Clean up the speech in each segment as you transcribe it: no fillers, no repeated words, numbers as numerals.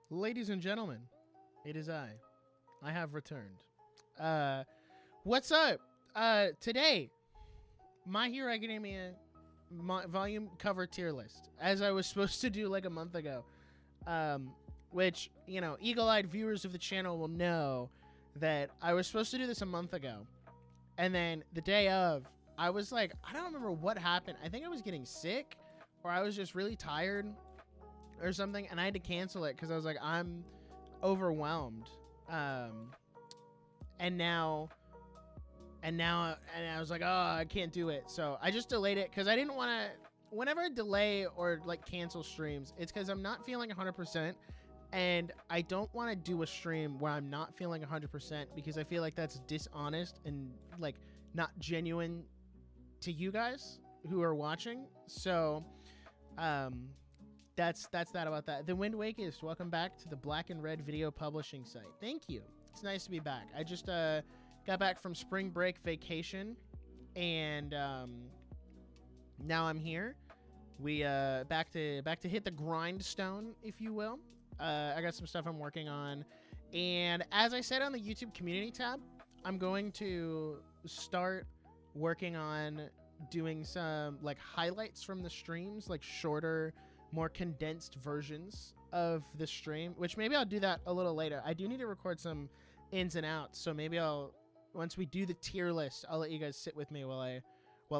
Ladies and gentlemen, it is I. I have returned. What's up? Today, My Hero Academia volume cover tier list, as I was supposed to do like a month ago. Which, you know, eagle-eyed viewers of the channel will know that I was supposed to do this a month ago. And then the day of, I was like, I don't remember what happened. I think I was getting sick, or I was just really tired or something, and I had to cancel it because I was like, I'm overwhelmed. And now I was like, oh, I can't do it. So I just delayed it because I didn't want to. Whenever I delay or like cancel streams, it's because I'm not feeling 100%, and I don't want to do a stream where I'm not feeling 100% because I feel like that's dishonest and like not genuine to you guys who are watching. So, that's that about that. The Wind Wakeist, welcome back to the Black and Red video publishing site. Thank you. It's nice to be back. I just got back from spring break vacation, and now I'm here. We back to hit the grindstone, if you will. I got some stuff I'm working on, and as I said on the YouTube community tab, I'm going to start working on doing some like highlights from the streams, like shorter, more condensed versions of the stream, which maybe I'll do that a little later. I do need to record some ins and outs, so maybe once we do the tier list, I'll let you guys sit with me while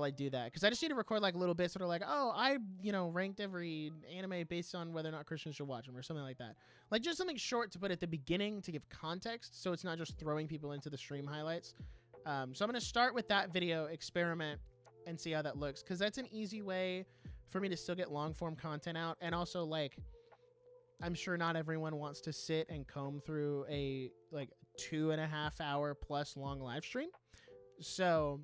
I do that, because I just need to record like little bits that are like, oh, I ranked every anime based on whether or not Christians should watch them or something like that, like just something short to put at the beginning to give context, so it's not just throwing people into the stream highlights. So I'm going to start with that video, experiment, and see how that looks, because that's an easy way for me to still get long form content out. And also, like, I'm sure not everyone wants to sit and comb through a like 2.5 hour plus long live stream. So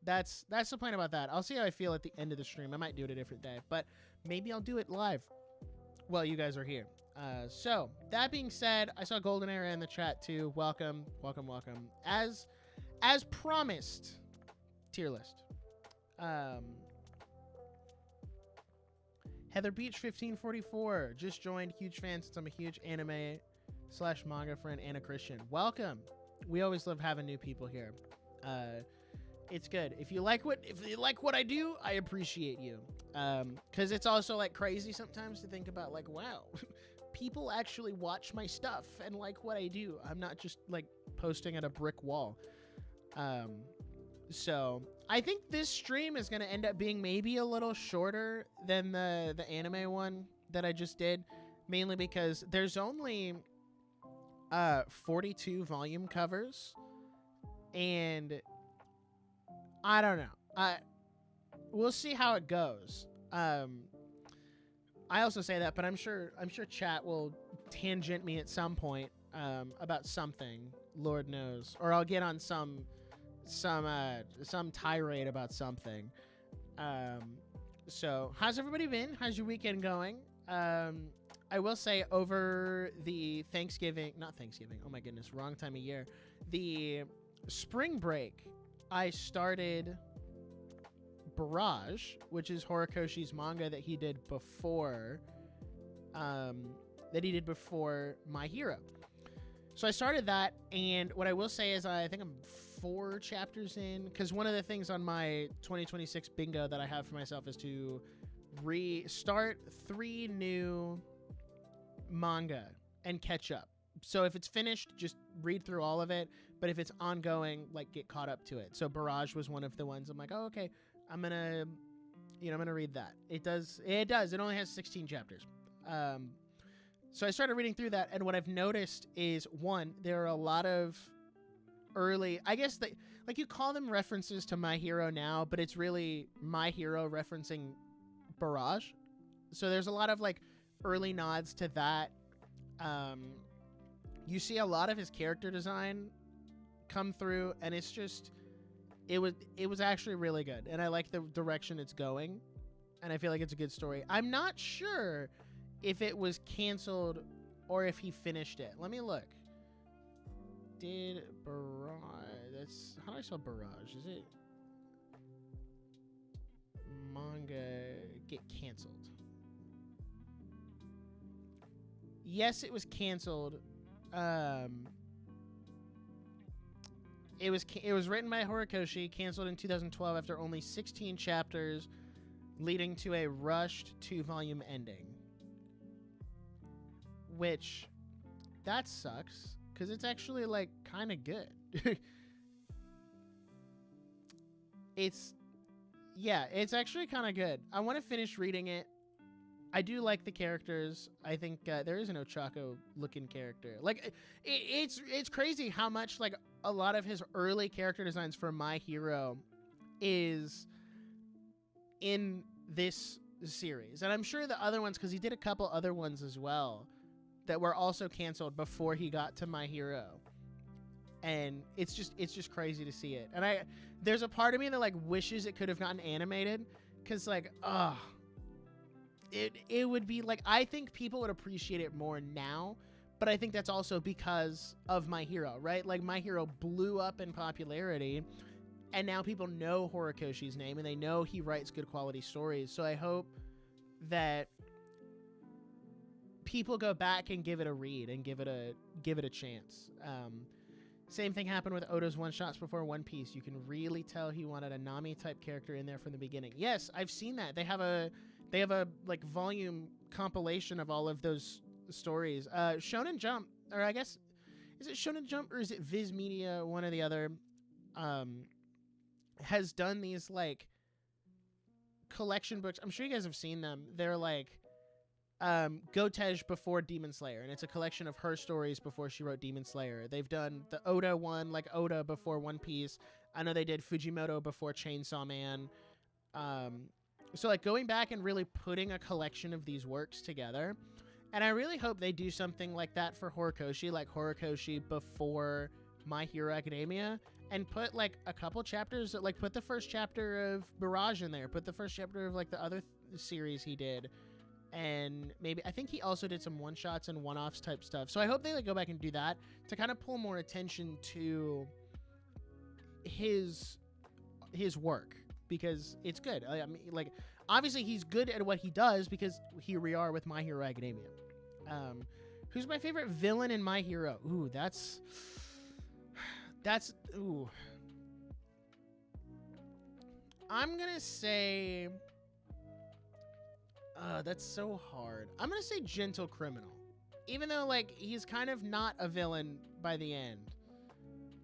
that's the point about that. I'll see how I feel at the end of the stream. I might do it a different day, but maybe I'll do it live while you guys are here. So that being said, I saw Golden Era in the chat too. Welcome. As promised, tier list. Heather Beach 1544 just joined. Huge fan since I'm a huge anime / manga friend and a Christian. Welcome. We always love having new people here. It's good. If you like what I do, I appreciate you. Because it's also like crazy sometimes to think about like, wow, people actually watch my stuff and like what I do. I'm not just like posting at a brick wall. So I think this stream is going to end up being maybe a little shorter than the anime one that I just did, mainly because there's only 42 volume covers, and I don't know. We'll see how it goes. I also say that, but I'm sure chat will tangent me at some point about something, Lord knows, or I'll get on some tirade about something. So how's everybody been? How's your weekend going? I will say over the not Thanksgiving, oh my goodness, wrong time of year, the spring break, I started Barrage, which is Horikoshi's manga that he did before My Hero. So I started that, and what I will say is I think I'm 4 chapters in, because one of the things on my 2026 bingo that I have for myself is to restart 3 new manga and catch up. So if it's finished, just read through all of it, but if it's ongoing, like get caught up to it. So Barrage was one of the ones I'm like, oh, okay, I'm gonna read that. It only has 16 chapters. So I started reading through that, and what I've noticed is, one, there are a lot of early, I guess, like you call them references to My Hero now, but it's really My Hero referencing Barrage. So there's a lot of like early nods to that. You see a lot of his character design come through, and it's just, it was actually really good, and I like the direction it's going, and I feel like it's a good story. I'm not sure if it was canceled or if he finished it. Let me look. Did Barrage, how do I spell Barrage? Is it manga get canceled? yes, it was canceled. It was written by Horikoshi, canceled in 2012 after only 16 chapters, leading to a rushed 2-volume ending. Which, that sucks, because it's actually, like, kind of good. It's actually kind of good. I want to finish reading it. I do like the characters. I think there is an Ochako-looking character. Like, it's crazy how much, like, a lot of his early character designs for My Hero is in this series. And I'm sure the other ones, because he did a couple other ones as well that were also canceled before he got to My Hero. And it's just crazy to see it. And there's a part of me that, like, wishes it could have gotten animated, because, like, it would be, like, I think people would appreciate it more now, but I think that's also because of My Hero, right? Like, My Hero blew up in popularity, and now people know Horikoshi's name, and they know he writes good quality stories. So I hope that people go back and give it a read and give it a chance. Same thing happened with Oda's one-shots before One Piece. You can really tell he wanted a Nami-type character in there from the beginning. Yes, I've seen that. They have a like volume compilation of all of those stories. Shonen Jump, or I guess, is it Shonen Jump or is it Viz Media, one or the other, has done these, like, collection books. I'm sure you guys have seen them. They're like Gotej before Demon Slayer, and it's a collection of her stories before she wrote Demon Slayer. They've done the Oda one, like Oda before One Piece. I know they did Fujimoto before Chainsaw Man. So, like, going back and really putting a collection of these works together. And I really hope they do something like that for Horikoshi, like Horikoshi before My Hero Academia, and put, like, a couple chapters, like, put the first chapter of Barrage in there, put the first chapter of, like, the other series he did, and maybe, I think he also did some one-shots and one-offs type stuff. So I hope they, like, go back and do that to kind of pull more attention to his work, because it's good. I mean, like, obviously he's good at what he does, because here we are with My Hero Academia. Who's my favorite villain in My Hero? Ooh, that's ooh. I'm gonna say, that's so hard. I'm gonna say Gentle Criminal, even though, like, he's kind of not a villain by the end.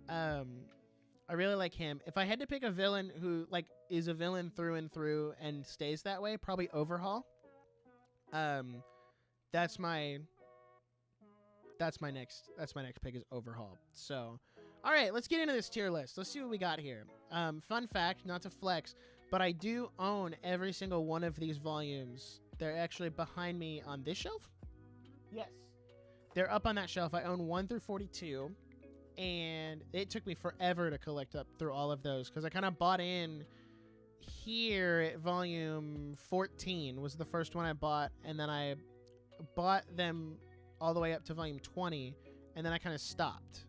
I really like him. If I had to pick a villain who, like, is a villain through and through and stays that way, probably Overhaul. That's my next pick is Overhaul. So, all right, let's get into this tier list. Let's see what we got here. Fun fact, not to flex, but I do own every single one of these volumes. They're actually behind me on this shelf. Yes, they're up on that shelf. I own 1 through 42. And it took me forever to collect up through all of those, because I kind of bought in here at volume 14 was the first one I bought, and then I bought them all the way up to volume 20, and then I kind of stopped.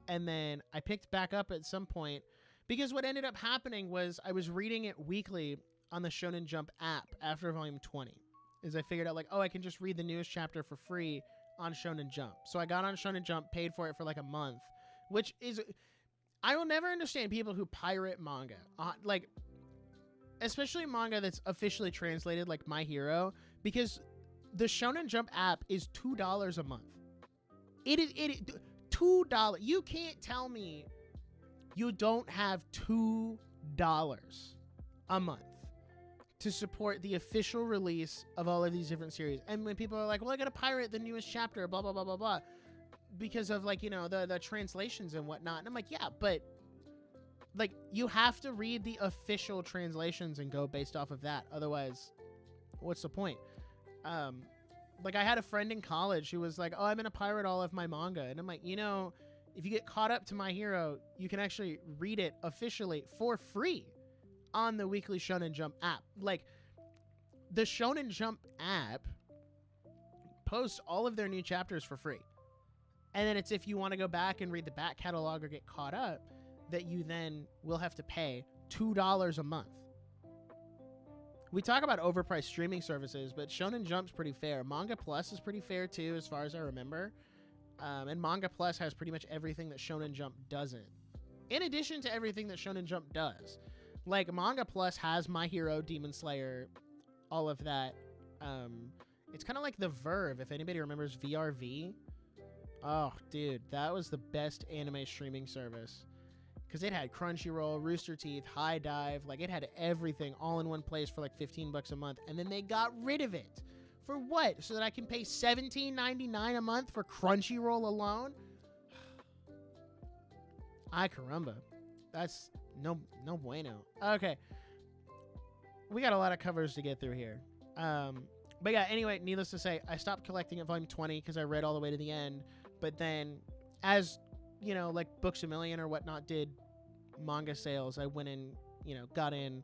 And then I picked back up at some point, because what ended up happening was I was reading it weekly on the Shonen Jump app after volume 20, is I figured out, like, oh, I can just read the newest chapter for free on Shonen Jump. So I got on Shonen Jump, paid for it for like a month, which is, I will never understand people who pirate manga, like, especially manga that's officially translated, like My Hero, because the Shonen Jump app is $2 a month. It is $2. You can't tell me you don't have $2 a month to support the official release of all of these different series. And when people are like, well, I gotta pirate the newest chapter, blah, blah, blah, blah, blah, because of, like, you know, the translations and whatnot. And I'm like, yeah, but, like, you have to read the official translations and go based off of that. Otherwise, what's the point? Like, I had a friend in college who was like, oh, I'm gonna pirate all of my manga. And I'm like, you know, if you get caught up to My Hero, you can actually read it officially for free on the weekly Shonen Jump app. Like, the Shonen Jump app posts all of their new chapters for free. And then it's if you want to go back and read the back catalog or get caught up, that you then will have to pay $2 a month. We talk about overpriced streaming services, but Shonen Jump's pretty fair. Manga Plus is pretty fair too, as far as I remember. And Manga Plus has pretty much everything that Shonen Jump doesn't. In addition to everything that Shonen Jump does. Like, Manga Plus has My Hero, Demon Slayer, all of that. It's kind of like the Verve, if anybody remembers VRV. Oh, dude, that was the best anime streaming service. Because it had Crunchyroll, Rooster Teeth, High Dive. Like, it had everything all in one place for like $15 a month. And then they got rid of it. For what? So that I can pay $17.99 a month for Crunchyroll alone? Ay caramba. That's no bueno. Okay. We got a lot of covers to get through here. But yeah, anyway, needless to say, I stopped collecting at volume 20 because I read all the way to the end. But then, as, you know, like Books A Million or whatnot did manga sales, I went in, you know, got in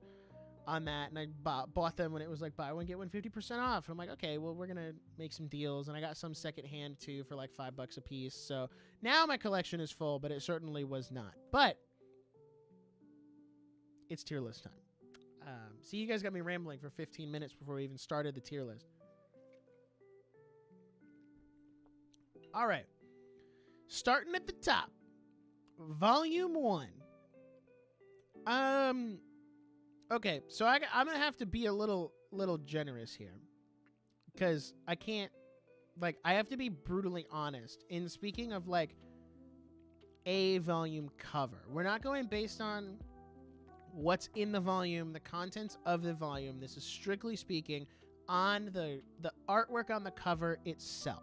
on that, and I bought them when it was like buy one, get one 50% off. I'm like, okay, well, we're going to make some deals. And I got some secondhand too for like $5 a piece. So now my collection is full, but it certainly was not. But it's tier list time. See, you guys got me rambling for 15 minutes before we even started the tier list. All right. Starting at the top. Volume 1. Okay, so I'm going to have to be a little generous here. Because I can't, like, I have to be brutally honest. In speaking of, like, a volume cover. We're not going based on what's in the volume, the contents of the volume. This is strictly speaking on the artwork on the cover itself.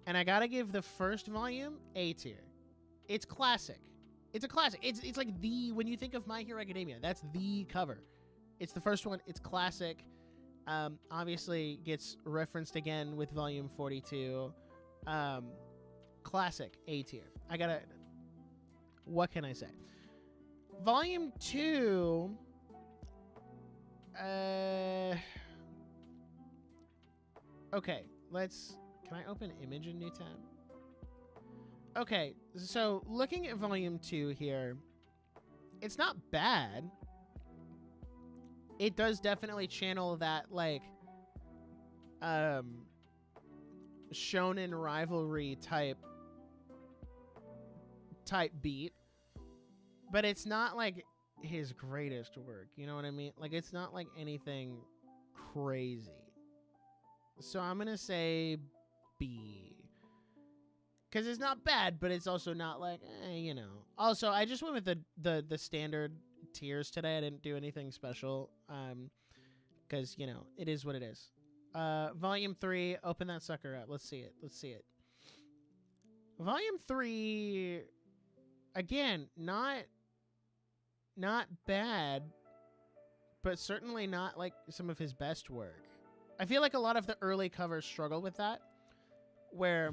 And I gotta give the first volume A tier. It's classic. It's a classic. It's like when you think of My Hero Academia, that's the cover. It's the first one. It's classic. Obviously gets referenced again with volume 42. Classic A tier. What can I say? Volume 2, okay, can I open image in new tab? Okay, so looking at volume 2 here, it's not bad. It does definitely channel that, like, shonen rivalry type beat. But it's not like his greatest work, you know what I mean? Like, it's not like anything crazy. So I'm going to say B. Because it's not bad, but it's also not like, you know. Also, I just went with the standard tiers today. I didn't do anything special. Because, you know, it is what it is. Volume 3, open that sucker up. Let's see it. Volume 3, again, not bad, but certainly not like some of his best work. I feel like a lot of the early covers struggle with that, where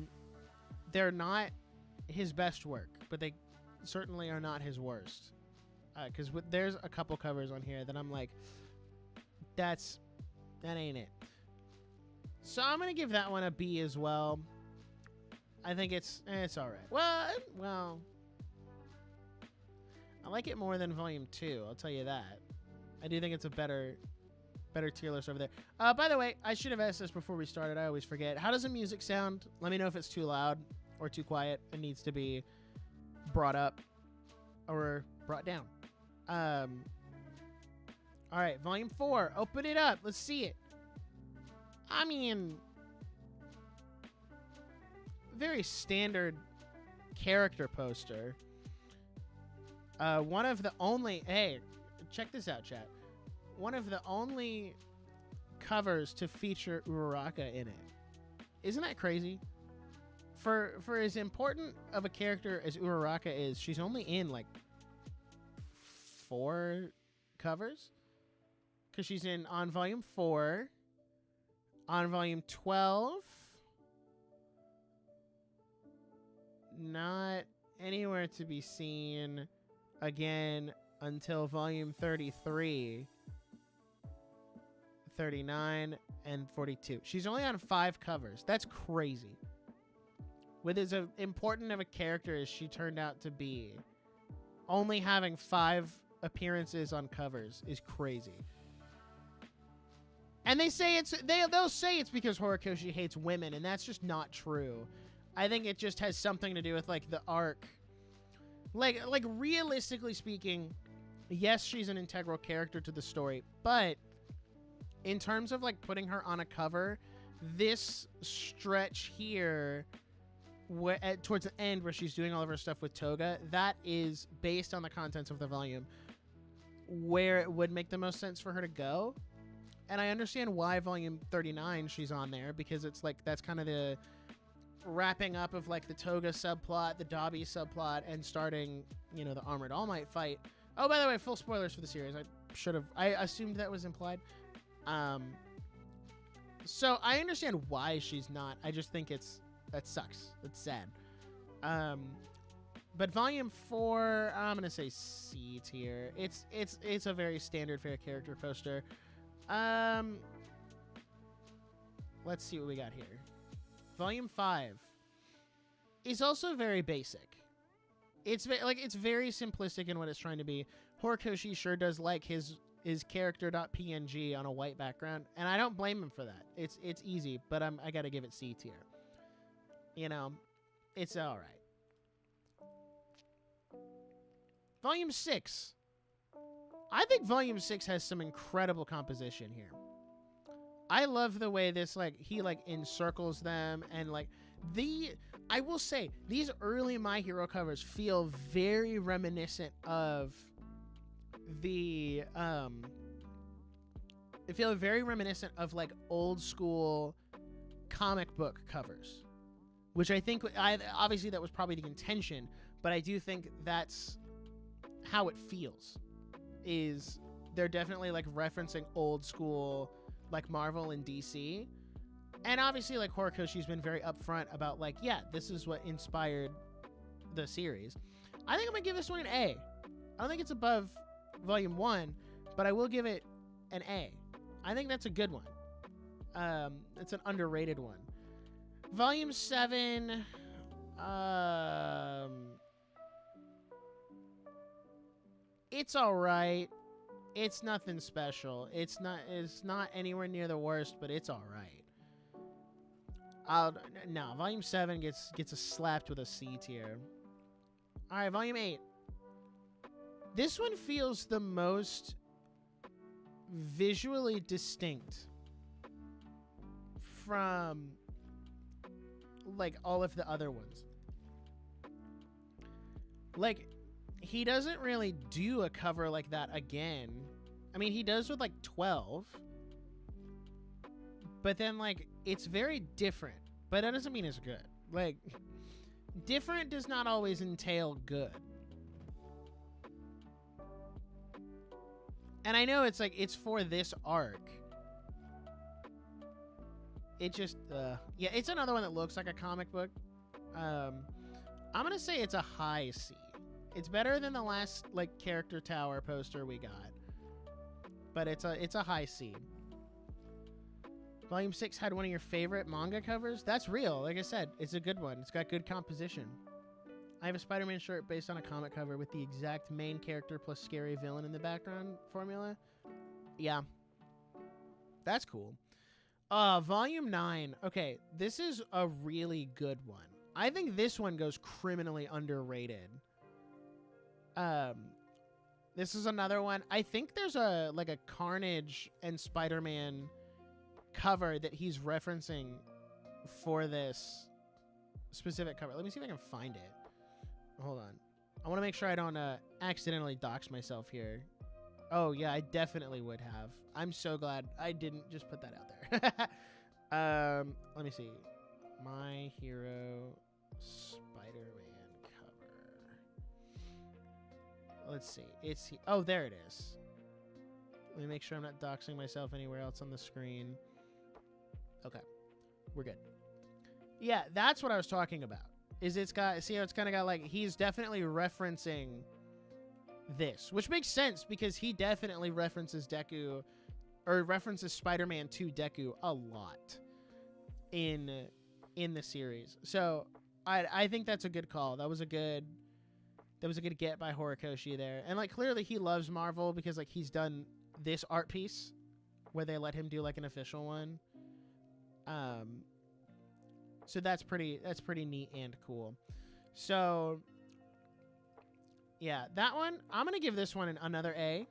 they're not his best work, but they certainly are not his worst. Because there's a couple covers on here that I'm like, that ain't it. So I'm gonna give that one a B as well. I think it's all right. Well. I like it more than volume 2, I'll tell you that. I do think it's a better tier list over there. By the way, I should have asked this before we started. I always forget. How does the music sound? Let me know if it's too loud or too quiet. It needs to be brought up or brought down. All right, volume 4. Open it up. Let's see it. I mean, very standard character poster. One of the only, hey, check this out, chat. One of the only covers to feature Uraraka in it. Isn't that crazy? For as important of a character as Uraraka is, she's only in like 4 covers. Because she's on volume 4, on volume 12, not anywhere to be seen again until volume 33, 39, and 42. She's only on 5 covers. That's crazy. With as important of a character as she turned out to be, only having 5 appearances on covers is crazy. And they'll say it's because Horikoshi hates women, and that's just not true. I think it just has something to do with like the arc. Like realistically speaking, yes, she's an integral character to the story, but in terms of like putting her on a cover, this stretch here towards the end where she's doing all of her stuff with Toga, that is based on the contents of the volume where it would make the most sense for her to go. And I understand why volume 39 she's on there, because it's like that's kind of the wrapping up of like the Toga subplot, the Dobby subplot, and starting, you know, the Armored All Might fight. Oh, by the way, full spoilers for the series. I assumed that was implied. So I understand why she's not. I just think that sucks. It's sad. But volume 4, I'm gonna say C tier. It's a very standard fare character poster. Let's see what we got here. Volume 5 is also very basic. It's very simplistic in what it's trying to be. Horikoshi sure does like his character.png on a white background, and I don't blame him for that. It's easy, but I gotta give it C tier. You know, it's all right. Volume 6. I think Volume 6 has some incredible composition here. I love the way this, like, he, like, encircles them, and, like, I will say, these early My Hero covers feel very reminiscent of they feel very reminiscent of, like, old school comic book covers, which I think, obviously that was probably the intention, but I do think that's how it feels, is they're definitely, like, referencing old school, like, Marvel and DC. And obviously, like, Horikoshi's been very upfront about, like, yeah, this is what inspired the series. I think I'm gonna give this one an A. I don't think it's above Volume 1, but I will give it an A. I think that's a good one. It's an underrated one. Volume 7, it's all right. It's nothing special. It's not anywhere near the worst, but it's all right. No, Volume 7 gets slapped with a C tier. All right, Volume 8. This one feels the most visually distinct from, like, all of the other ones. Like, he doesn't really do a cover like that again. I mean, he does with, like, 12. But then, like, it's very different. But that doesn't mean it's good. Like, different does not always entail good. And I know it's, like, it's for this arc. It just, yeah, it's another one that looks like a comic book. I'm going to say it's a high C. It's better than the last, like, character tower poster we got. But it's a high C. Volume 6 had one of your favorite manga covers? That's real. Like I said, it's a good one. It's got good composition. I have a Spider-Man shirt based on a comic cover with the exact main character plus scary villain in the background formula. Yeah. That's cool. Volume 9. Okay, this is a really good one. I think this one goes criminally underrated. This is another one. I think there's a Carnage and Spider-Man cover that he's referencing for this specific cover. Let me see if I can find it. Hold on. I want to make sure I don't accidentally dox myself here. Oh, yeah, I definitely would have. I'm so glad I didn't just put that out there. Let me see. My Hero Spider-Man cover. Let's see. Oh, there it is. Let me make sure I'm not doxing myself anywhere else on the screen. Okay. We're good. Yeah, that's what I was talking about. Is it's got, see how it's kind of got, like, he's definitely referencing this, which makes sense because he definitely references Deku, or references Spider-Man to Deku a lot in the series. So I think that's a good call. That was a good get by Horikoshi there. And, like, clearly he loves Marvel because, like, he's done this art piece where they let him do like an official one. So that's pretty neat and cool. So yeah, that one, I'm gonna give this one another A.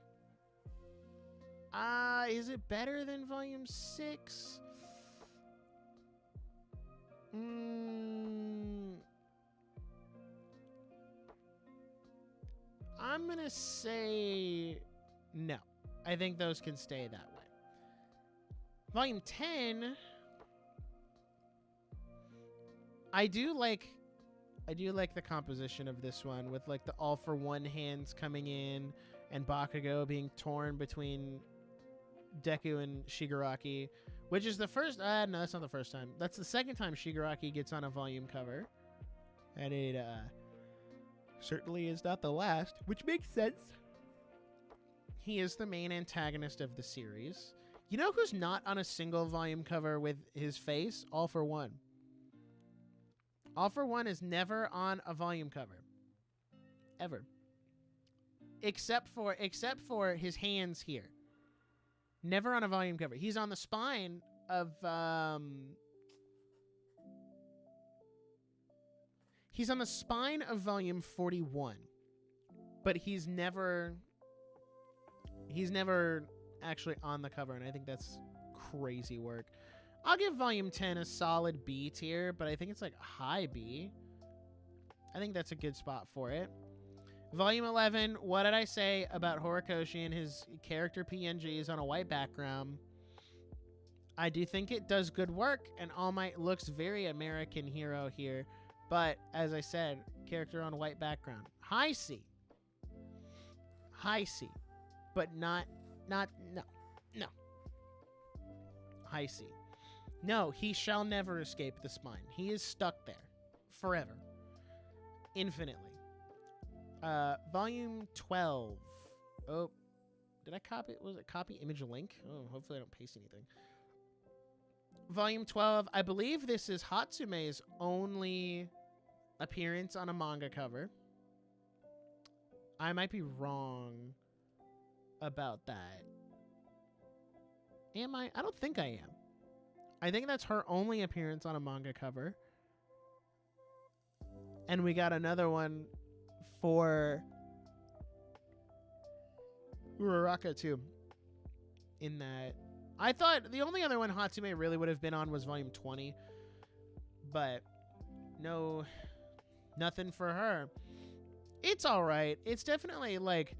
Is it better than Volume 6? I'm gonna say no. I think those can stay that way. Volume 10, I do like the composition of this one with like the all for one hands coming in and Bakugo being torn between Deku and Shigaraki, which is the first no, that's not the first time. That's the second time Shigaraki gets on a volume cover. And it certainly is not the last, which makes sense. He is the main antagonist of the series. You know who's not on a single volume cover with his face? All for One. All for One is never on a volume cover. Ever. Except for his hands here. Never on a volume cover. He's on the spine of he's on the spine of volume 41. But he's never actually on the cover, and I think that's crazy work. I'll give volume 10 a solid B tier, but I think it's like a high B. I think that's a good spot for it. Volume 11, what did I say about Horikoshi and his character PNGs on a white background? I do think it does good work, and All Might looks very American hero here. But, as I said, character on white background. High C. High C. But no. High C. No, he shall never escape the spine. He is stuck there. Forever. Infinitely. Volume 12. Oh, did I copy? Was it copy image link? Oh, hopefully I don't paste anything. Volume 12. I believe this is Hatsume's only appearance on a manga cover. I might be wrong about that. Am I? I don't think I am. I think that's her only appearance on a manga cover. And we got another one for Uraraka too. In that, I thought the only other one Hatsume really would have been on was volume 20, but no, nothing for her. It's all right. It's definitely like,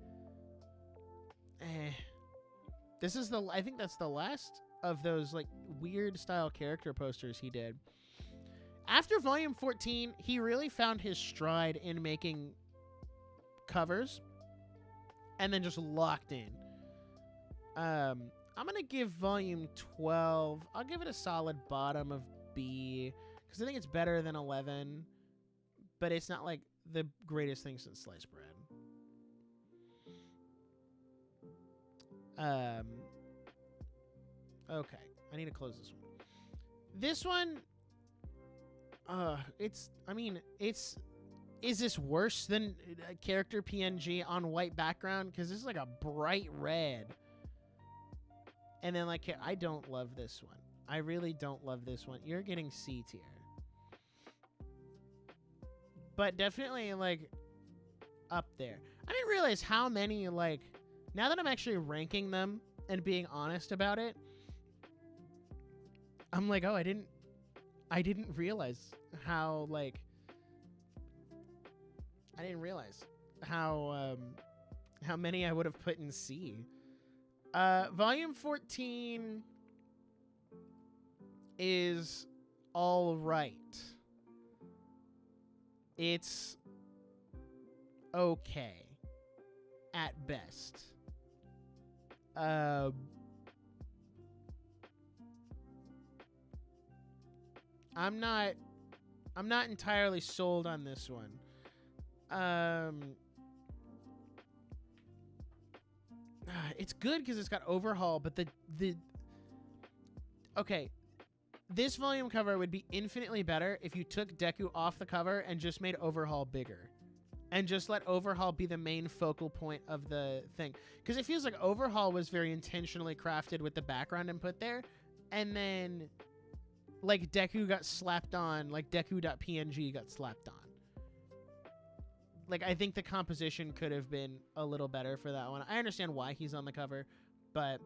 this is I think that's the last of those like weird style character posters he did. After volume 14, he really found his stride in making covers and then just locked in. I'm gonna give volume 12, I'll give it a solid bottom of B because I think it's better than 11, but it's not like the greatest thing since sliced bread. Okay, I need to close this one. This one, is this worse than a character PNG on white background? Because this is like a bright red. And then like, I don't love this one. I really don't love this one. You're getting C tier. But definitely like up there. I didn't realize how many like, now that I'm actually ranking them and being honest about it, I'm like, oh, I didn't realize how like, I didn't realize how many I would have put in C. Volume 14 is all right. It's okay at best. I'm not entirely sold on this one. It's good because it's got overhaul, but okay, this volume cover would be infinitely better if you took Deku off the cover and just made overhaul bigger, and just let Overhaul be the main focal point of the thing. Because it feels like Overhaul was very intentionally crafted with the background and put there, and then like Deku got slapped on, like Deku.png got slapped on. Like, I think the composition could have been a little better for that one. I understand why he's on the cover, but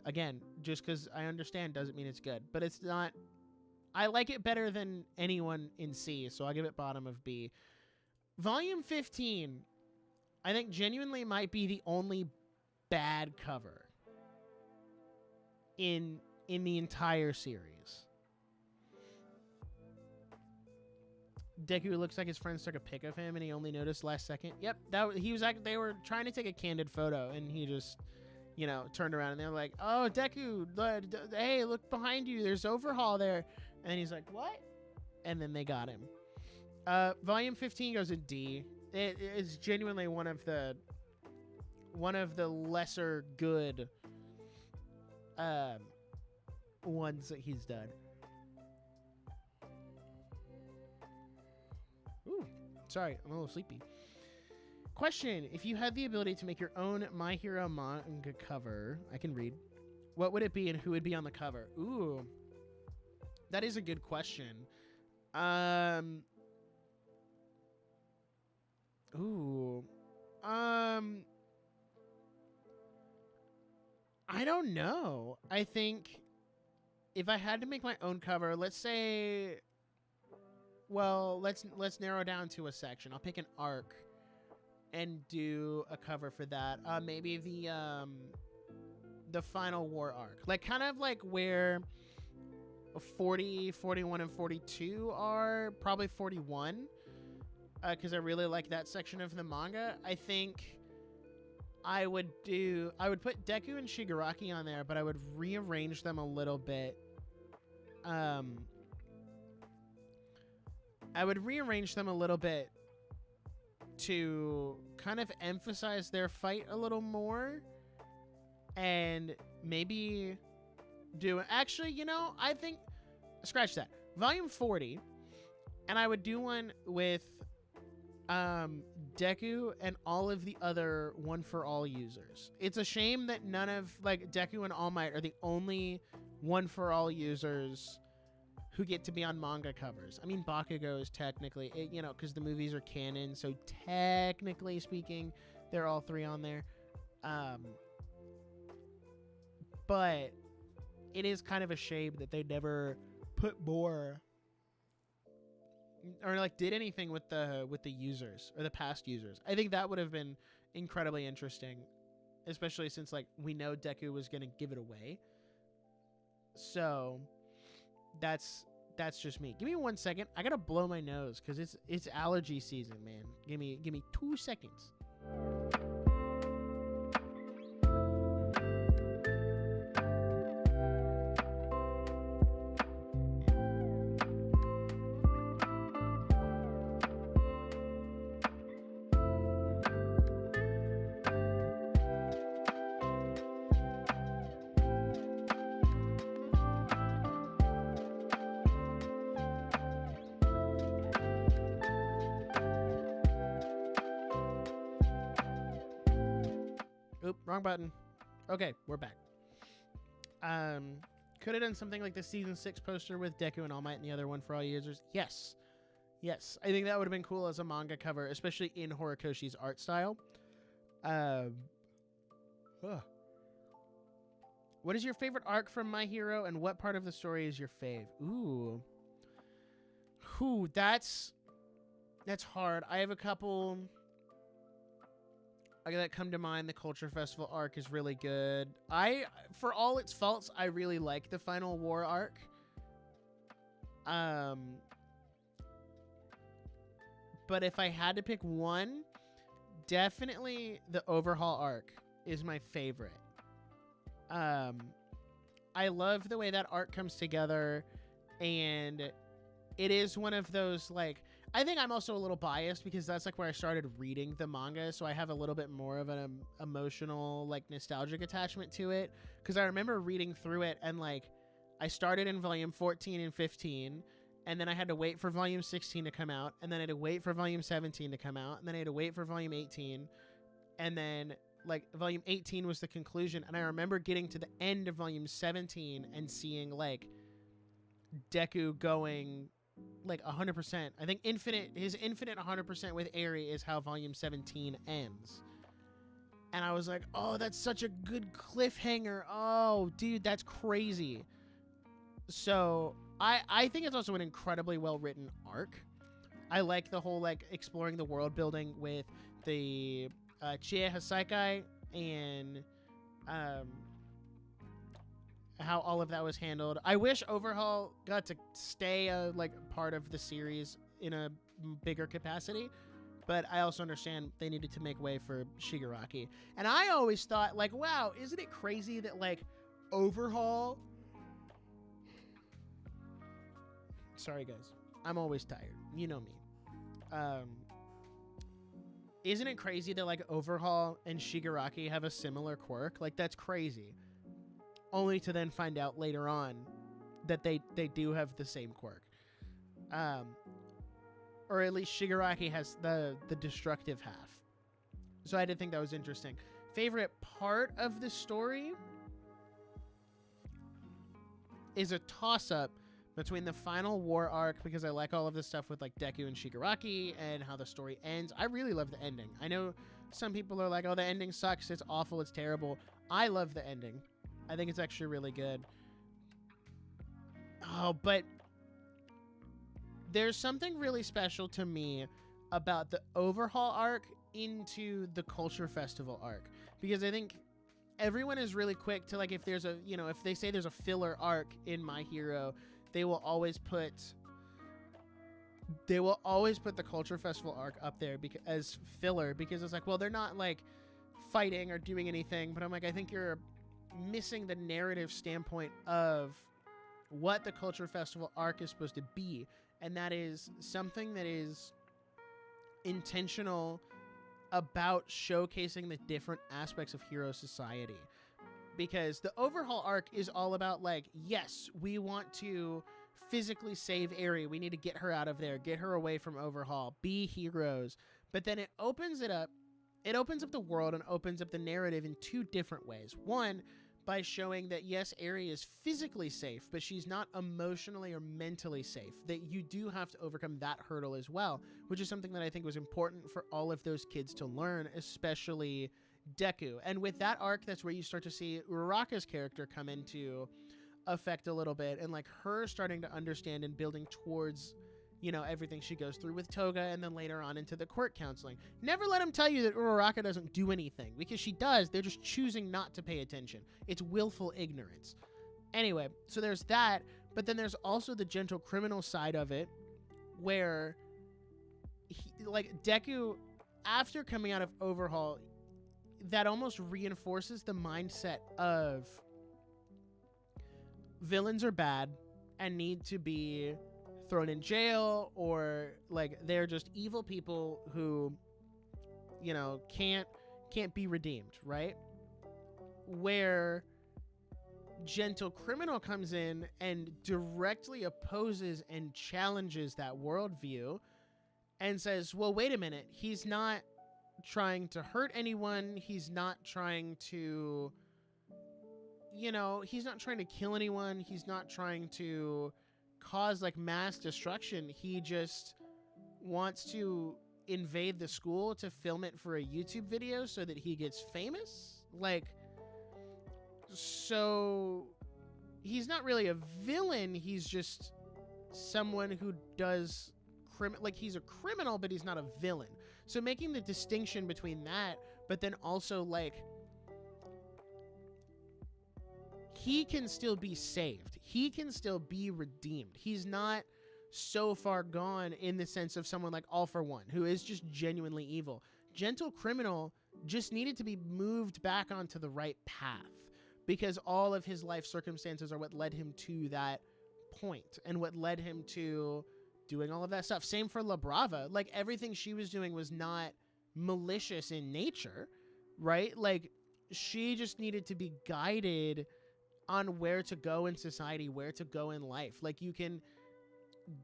again, just because I understand doesn't mean it's good. But it's not... I like it better than anyone in C, so I'll give it bottom of B. Volume 15, I think genuinely might be the only bad cover in the entire series. Deku looks like his friends took a pic of him and he only noticed last second. Yep, they were trying to take a candid photo and he just, you know, turned around and they're like, "Oh, Deku, hey, look behind you. There's Overhaul there." And he's like, "What?" And then they got him. Volume 15 goes in D. It is genuinely one of the lesser good ones that he's done. Ooh, sorry, I'm a little sleepy. Question: if you had the ability to make your own My Hero manga cover, I can read, what would it be and who would be on the cover? Ooh, that is a good question. I don't know. I think if I had to make my own cover, let's say, well, let's narrow down to a section. I'll pick an arc and do a cover for that. Maybe the final war arc, like kind of like where 40, 41, and 42 are, probably 41, because I really like that section of the manga. I think I would put Deku and Shigaraki on there, but I would rearrange them a little bit. I would rearrange them a little bit to kind of emphasize their fight a little more, and maybe do... Actually, you know, I think... Scratch that. Volume 40, and I would do one with Deku and all of the other One For All users. It's a shame that none of, like, Deku and All Might are the only One For All users who get to be on manga covers. I mean, Bakugo is technically, you know, because the movies are canon, so technically speaking, they're all three on there. But it is kind of a shame that they never put more, or like did anything with the users or the past users. I think that would have been incredibly interesting, especially since like we know Deku was gonna give it away. So that's just me. Give me 1 second. I gotta blow my nose because it's allergy season, man. Give me 2 seconds. Oop, wrong button. Okay, we're back. Could have done something like the season 6 poster with Deku and All Might and the other One For All users. Yes. I think that would have been cool as a manga cover, especially in Horikoshi's art style. What is your favorite arc from My Hero, and what part of the story is your fave? Ooh, that's hard. I have a couple that come to mind. The Culture Festival arc is really good. For all its faults, I really like the Final War arc. But if I had to pick one, definitely the Overhaul arc is my favorite. I love the way that arc comes together, and it is one of those, like, I think I'm also a little biased because that's like where I started reading the manga, so I have a little bit more of an emotional, like, nostalgic attachment to it, because I remember reading through it, and like I started in volume 14 and 15, and then I had to wait for volume 16 to come out, and then I had to wait for volume 17 to come out, and then I had to wait for volume 18, and then like volume 18 was the conclusion, and I remember getting to the end of volume 17 and seeing like Deku going like 100%. I think his infinite 100% with Eri is how volume 17 ends. And I was like, oh, that's such a good cliffhanger. Oh, dude, that's crazy. So I think it's also an incredibly well-written arc. I like the whole like exploring the world building with the Chie Hasaikai and how all of that was handled. I wish Overhaul got to stay a like part of the series in a bigger capacity, but I also understand they needed to make way for Shigaraki. And I always thought like, wow, isn't it crazy that like Overhaul... Sorry guys, I'm always tired. You know me. Isn't it crazy that like Overhaul and Shigaraki have a similar quirk? Like that's crazy. Only to then find out later on that they do have the same quirk. Or at least Shigaraki has the destructive half. So I did think that was interesting. Favorite part of the story is a toss-up between the final war arc, because I like all of this stuff with like Deku and Shigaraki and how the story ends. I really love the ending. I know some people are like, oh, the ending sucks, it's awful, it's terrible. I love the ending. I think it's actually really good. Oh, but there's something really special to me about the Overhaul arc into the Culture Festival arc, because I think everyone is really quick to like, if there's a, you know, if they say there's a filler arc in My Hero, they will always put the Culture Festival arc up there as filler, because it's like, well, they're not like fighting or doing anything. But I'm like, I think you're missing the narrative standpoint of what the Culture Festival arc is supposed to be, and that is something that is intentional about showcasing the different aspects of hero society. Because the Overhaul arc is all about like, yes, we want to physically save Eri. We need to get her out of there, get her away from Overhaul, be heroes. But then it opens it up. It opens up the world and opens up the narrative in two different ways. One, by showing that yes, Eri is physically safe, but she's not emotionally or mentally safe. That you do have to overcome that hurdle as well, which is something that I think was important for all of those kids to learn, especially Deku. And with that arc, that's where you start to see Uraraka's character come into effect a little bit, and like her starting to understand and building towards, you know, everything she goes through with Toga, and then later on into the court counseling. Never let him tell you that Uraraka doesn't do anything, because she does. They're just choosing not to pay attention. It's willful ignorance. Anyway, so there's that, but then there's also the gentle criminal side of it, where like Deku, after coming out of Overhaul, that almost reinforces the mindset of villains are bad and need to be thrown in jail, or like they're just evil people who, you know, can't be redeemed, right? Where Gentle Criminal comes in and directly opposes and challenges that worldview and says, well, wait a minute, he's not trying to hurt anyone. He's not trying to, you know, he's not trying to kill anyone. He's not trying to cause like mass destruction. He just wants to invade the school to film it for a YouTube video so that he gets famous. Like, so he's not really a villain. He's just someone who does like he's a criminal, but he's not a villain. So making the distinction between that, but then also like he can still be saved. He can still be redeemed. He's not so far gone in the sense of someone like All For One, who is just genuinely evil. Gentle Criminal just needed to be moved back onto the right path, because all of his life circumstances are what led him to that point and what led him to doing all of that stuff. Same for La Brava. Like, everything she was doing was not malicious in nature, right? Like, she just needed to be guided on where to go in society, where to go in life. Like, you can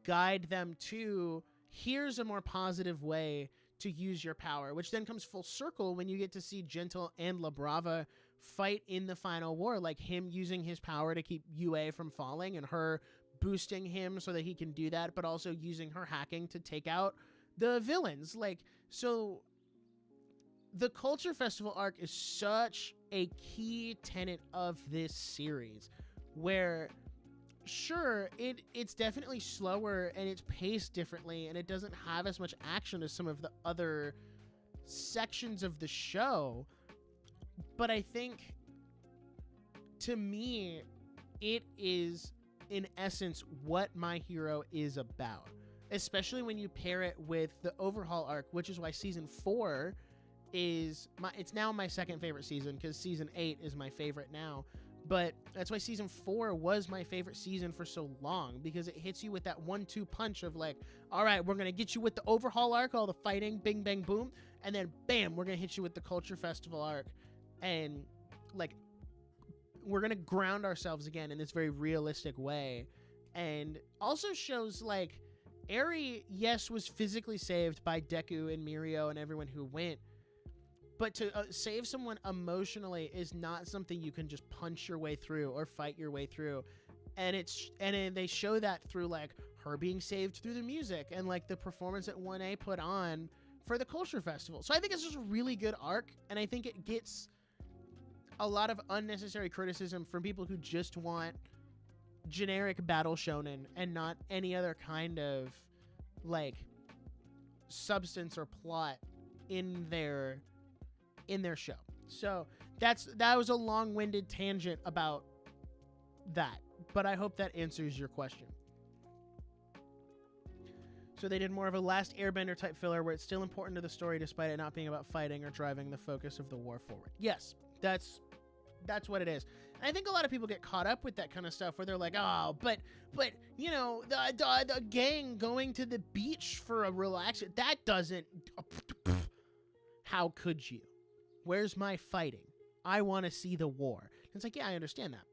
guide them to, here's a more positive way to use your power, which then comes full circle when you get to see Gentle and La Brava fight in the final war, like him using his power to keep UA from falling and her boosting him so that he can do that, but also using her hacking to take out the villains. Like, so the Culture Festival arc is such a key tenet of this series, where sure, it's definitely slower and it's paced differently and it doesn't have as much action as some of the other sections of the show, but I think, to me, it is in essence what My Hero is about, especially when you pair it with the Overhaul arc, which is why season 4 is it's now my second favorite season, because season 8 is my favorite now. But that's why season 4 was my favorite season for so long, because it hits you with that 1-2 punch of like, all right, we're going to get you with the Overhaul arc, all the fighting, bing, bang, boom. And then bam, we're going to hit you with the Culture Festival arc. And like, we're going to ground ourselves again in this very realistic way. And also shows like Eri, yes, was physically saved by Deku and Mirio and everyone who went. But to save someone emotionally is not something you can just punch your way through or fight your way through. And they show that through like her being saved through the music and like the performance that 1A put on for the Culture Festival. So I think it's just a really good arc, and I think it gets a lot of unnecessary criticism from people who just want generic battle shonen and not any other kind of like substance or plot in their show. So that was a long-winded tangent about that, but I hope that answers your question. So they did more of a Last Airbender type filler where it's still important to the story despite it not being about fighting or driving the focus of the war forward. Yes, that's what it is. And I think a lot of people get caught up with that kind of stuff where they're like, oh, but you know, the gang going to the beach for a relaxation, that doesn't, how could you? Where's my fighting? I want to see the war. It's like, yeah, I understand that.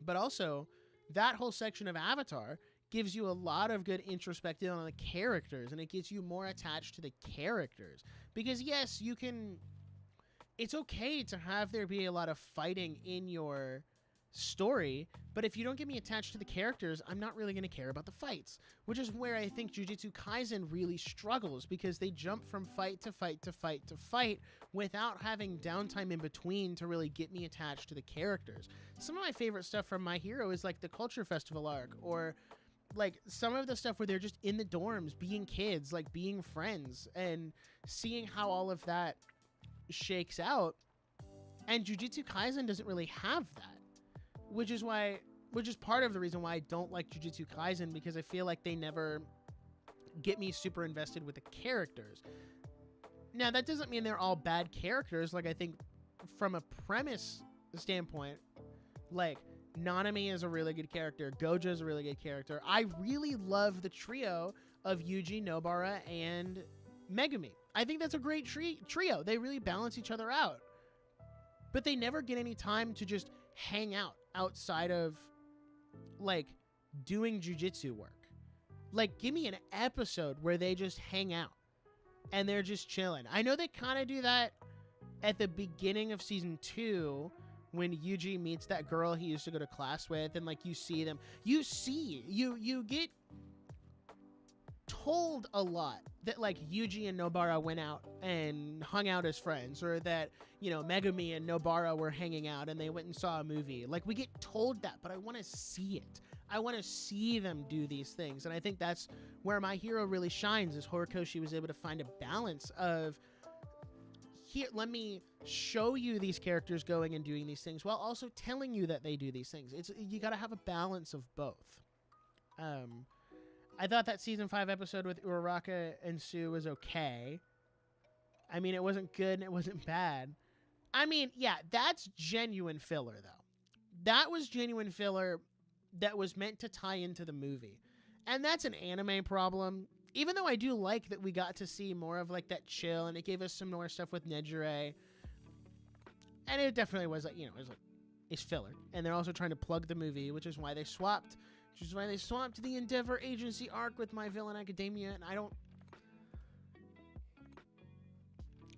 But also, that whole section of Avatar gives you a lot of good introspective on the characters, and it gets you more attached to the characters. Because yes, it's okay to have there be a lot of fighting in your story, but if you don't get me attached to the characters, I'm not really going to care about the fights, which is where I think Jujutsu Kaisen really struggles, because they jump from fight to fight to fight to fight without having downtime in between to really get me attached to the characters. Some of my favorite stuff from My Hero is like the Culture Festival arc, or like some of the stuff where they're just in the dorms being kids, like being friends, and seeing how all of that shakes out. And Jujutsu Kaisen doesn't really have that, which is part of the reason why I don't like Jujutsu Kaisen, because I feel like they never get me super invested with the characters. Now, that doesn't mean they're all bad characters. Like, I think from a premise standpoint, like, Nanami is a really good character. Gojo is a really good character. I really love the trio of Yuji, Nobara, and Megumi. I think that's a great trio. They really balance each other out. But they never get any time to just hang out outside of, like, doing jujitsu work. Like, give me an episode where they just hang out and they're just chilling. I know they kind of do that at the beginning of season 2 when Yuji meets that girl he used to go to class with, and like you see them. You get told a lot that like Yuji and Nobara went out and hung out as friends, or that, you know, Megumi and Nobara were hanging out and they went and saw a movie. Like, we get told that, but I want to see it. I want to see them do these things. And I think that's where My Hero really shines, is Horikoshi was able to find a balance of, here, let me show you these characters going and doing these things while also telling you that they do these things. You got to have a balance of both. I thought that season 5 episode with Uraraka and Sue was okay. I mean, it wasn't good and it wasn't bad. I mean, yeah, that's genuine filler, though. That was genuine filler that was meant to tie into the movie. And that's an anime problem. Even though I do like that we got to see more of like that chill, and it gave us some more stuff with Nejire. And it definitely was like, you know, it's filler. And they're also trying to plug the movie, which is why they swapped Which is why they swapped the Endeavor Agency arc with My Villain Academia, and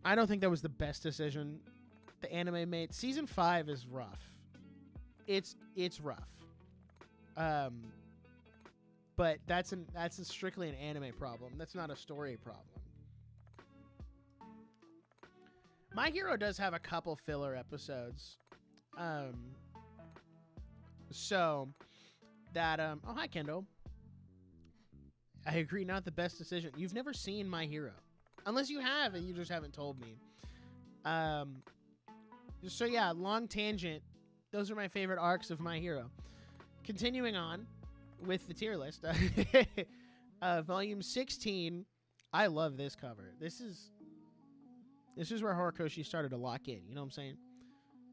I don't think that was the best decision the anime made. Season 5 is rough. It's rough. But that's strictly an anime problem. That's not a story problem. My Hero does have a couple filler episodes. So that oh, hi Kendall. I agree, not the best decision. You've never seen My Hero. Unless you have and you just haven't told me. So yeah, long tangent. Those are my favorite arcs of My Hero. Continuing on with the tier list. Volume 16. I love this cover. This is where Horikoshi started to lock in. You know what I'm saying?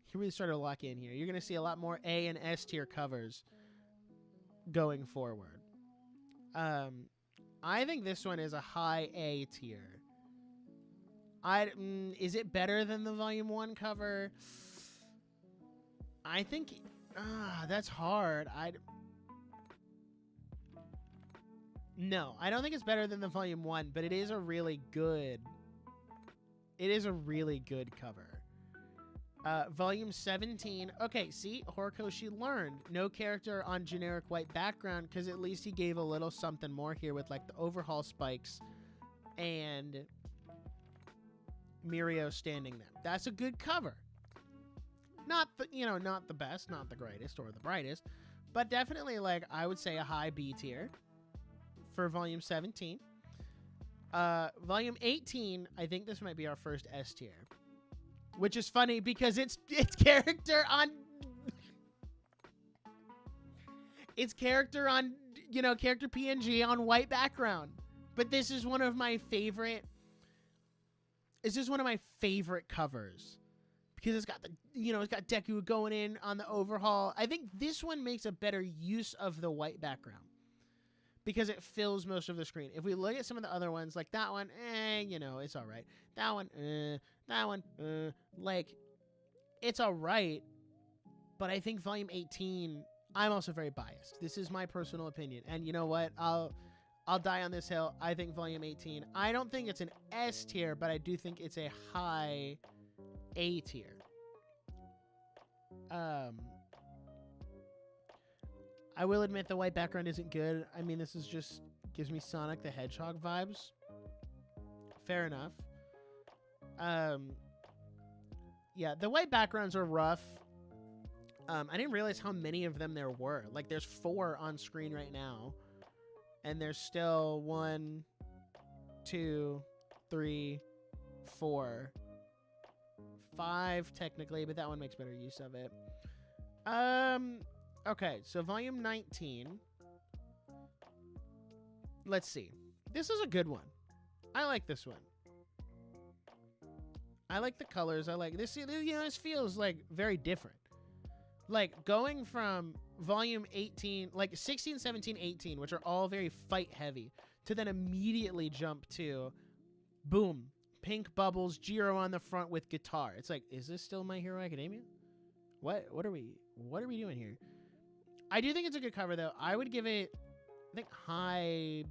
He really started to lock in here. You're going to see a lot more A and S tier covers going forward. I think this one is a high A tier. Is it better than the Volume 1 cover? I think... that's hard. No, I don't think it's better than the Volume 1, but it is a really good... It is a really good cover. Volume 17. Okay, see? Horikoshi learned. No character on generic white background, because at least he gave a little something more here with, like, the overhaul spikes and Mirio standing there. That's a good cover. Not the, not the best, not the greatest or the brightest, but definitely, like, I would say a high B tier for Volume 17. Volume 18, I think this might be our first S tier. Which is funny because it's character on... it's character on, character PNG on white background. But this is one of my favorite... This is one of my favorite covers. Because it's got the, it's got Deku going in on the overhaul. I think this one makes a better use of the white background. Because it fills most of the screen. If we look at some of the other ones, like that one, it's all right. That one, like, it's all right. But I think Volume 18, I'm also very biased. This is my personal opinion. And you know what? I'll die on this hill. I think Volume 18, I don't think it's an S tier, but I do think it's a high A tier. I will admit the white background isn't good. I mean, this is just gives me Sonic the Hedgehog vibes. Fair enough. Yeah, the white backgrounds are rough. I didn't realize how many of them there were. Like, there's 4 on screen right now. And there's still 1, 2, 3, 4, 5 technically, but that one makes better use of it. Okay, so Volume 19. Let's see. This is a good one. I like this one. I like the colors. I like this. This feels like very different. Like going from Volume 18, like 16, 17, 18, which are all very fight heavy, to then immediately jump to, boom, pink bubbles, Jiro on the front with guitar. It's like, is this still My Hero Academia? What are we doing here? I do think it's a good cover, though. I would give it, I think, high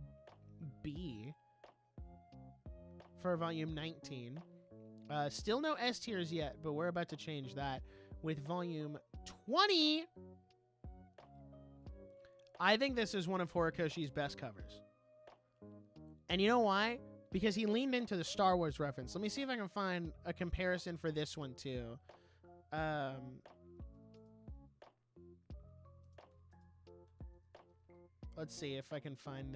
B for Volume 19. Still no S tiers yet, but we're about to change that with Volume 20. I think this is one of Horikoshi's best covers. And you know why? Because he leaned into the Star Wars reference. Let me see if I can find a comparison for this one, too. Let's see if I can find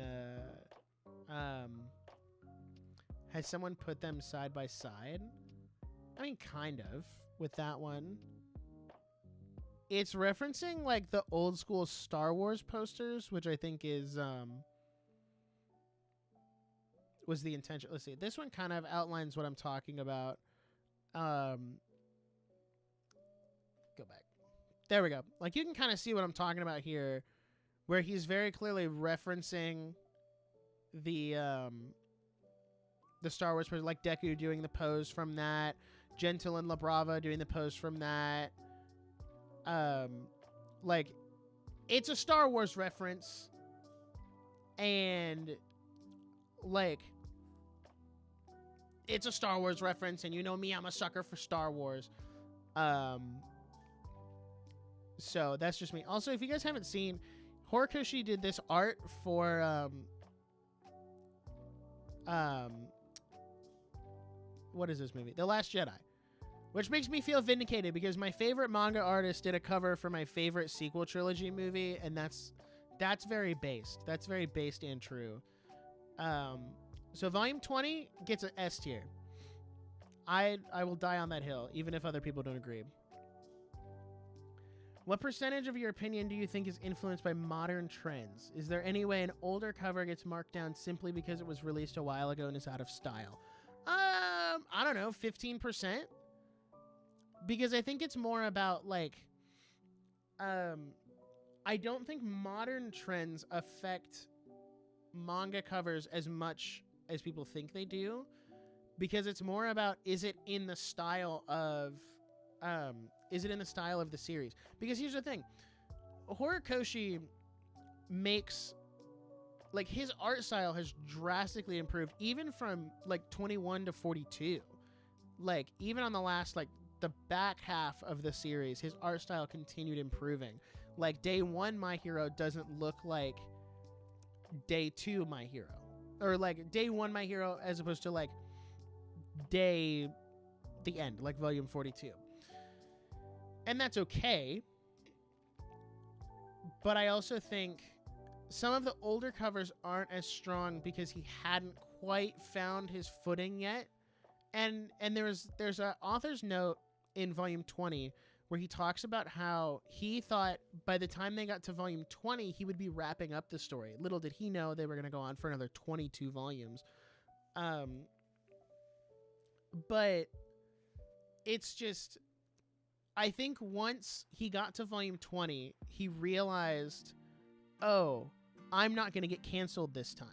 has someone put them side by side? I mean, kind of, with that one. It's referencing, like, the old school Star Wars posters, which I think is, was the intention. Let's see. This one kind of outlines what I'm talking about. Go back. There we go. Like, you can kind of see what I'm talking about here, where he's very clearly referencing the Star Wars poster, like Deku doing the pose from that, Gentle and La Brava doing the pose from that. Like, it's a Star Wars reference, and like it's a Star Wars reference, and you know me, I'm a sucker for Star Wars. So that's just me. Also, if you guys haven't seen, Horikoshi did this art for what is this movie? The Last Jedi. Which makes me feel vindicated because my favorite manga artist did a cover for my favorite sequel trilogy movie, and that's very based. That's very based and true. So volume 20 gets an S tier. I will die on that hill, even if other people don't agree. What percentage of your opinion do you think is influenced by modern trends? Is there any way an older cover gets marked down simply because it was released a while ago and is out of style? I don't know, 15%? Because I think it's more about, like, I don't think modern trends affect manga covers as much as people think they do, because it's more about, is it in the style of the series? Because here's the thing, Horikoshi makes, like, his art style has drastically improved, even from like 21 to 42. Like, even on the last, like, the back half of the series, his art style continued improving. Like, day 1 My Hero doesn't look like day 2 My Hero, or like day 1 My Hero as opposed to like the end, like volume 42. And that's okay. But I also think some of the older covers aren't as strong because he hadn't quite found his footing yet. And there's an author's note in volume 20 where he talks about how he thought by the time they got to volume 20, he would be wrapping up the story. Little did he know they were going to go on for another 22 volumes. But it's just, I think once he got to volume 20, he realized, oh, I'm not going to get canceled this time.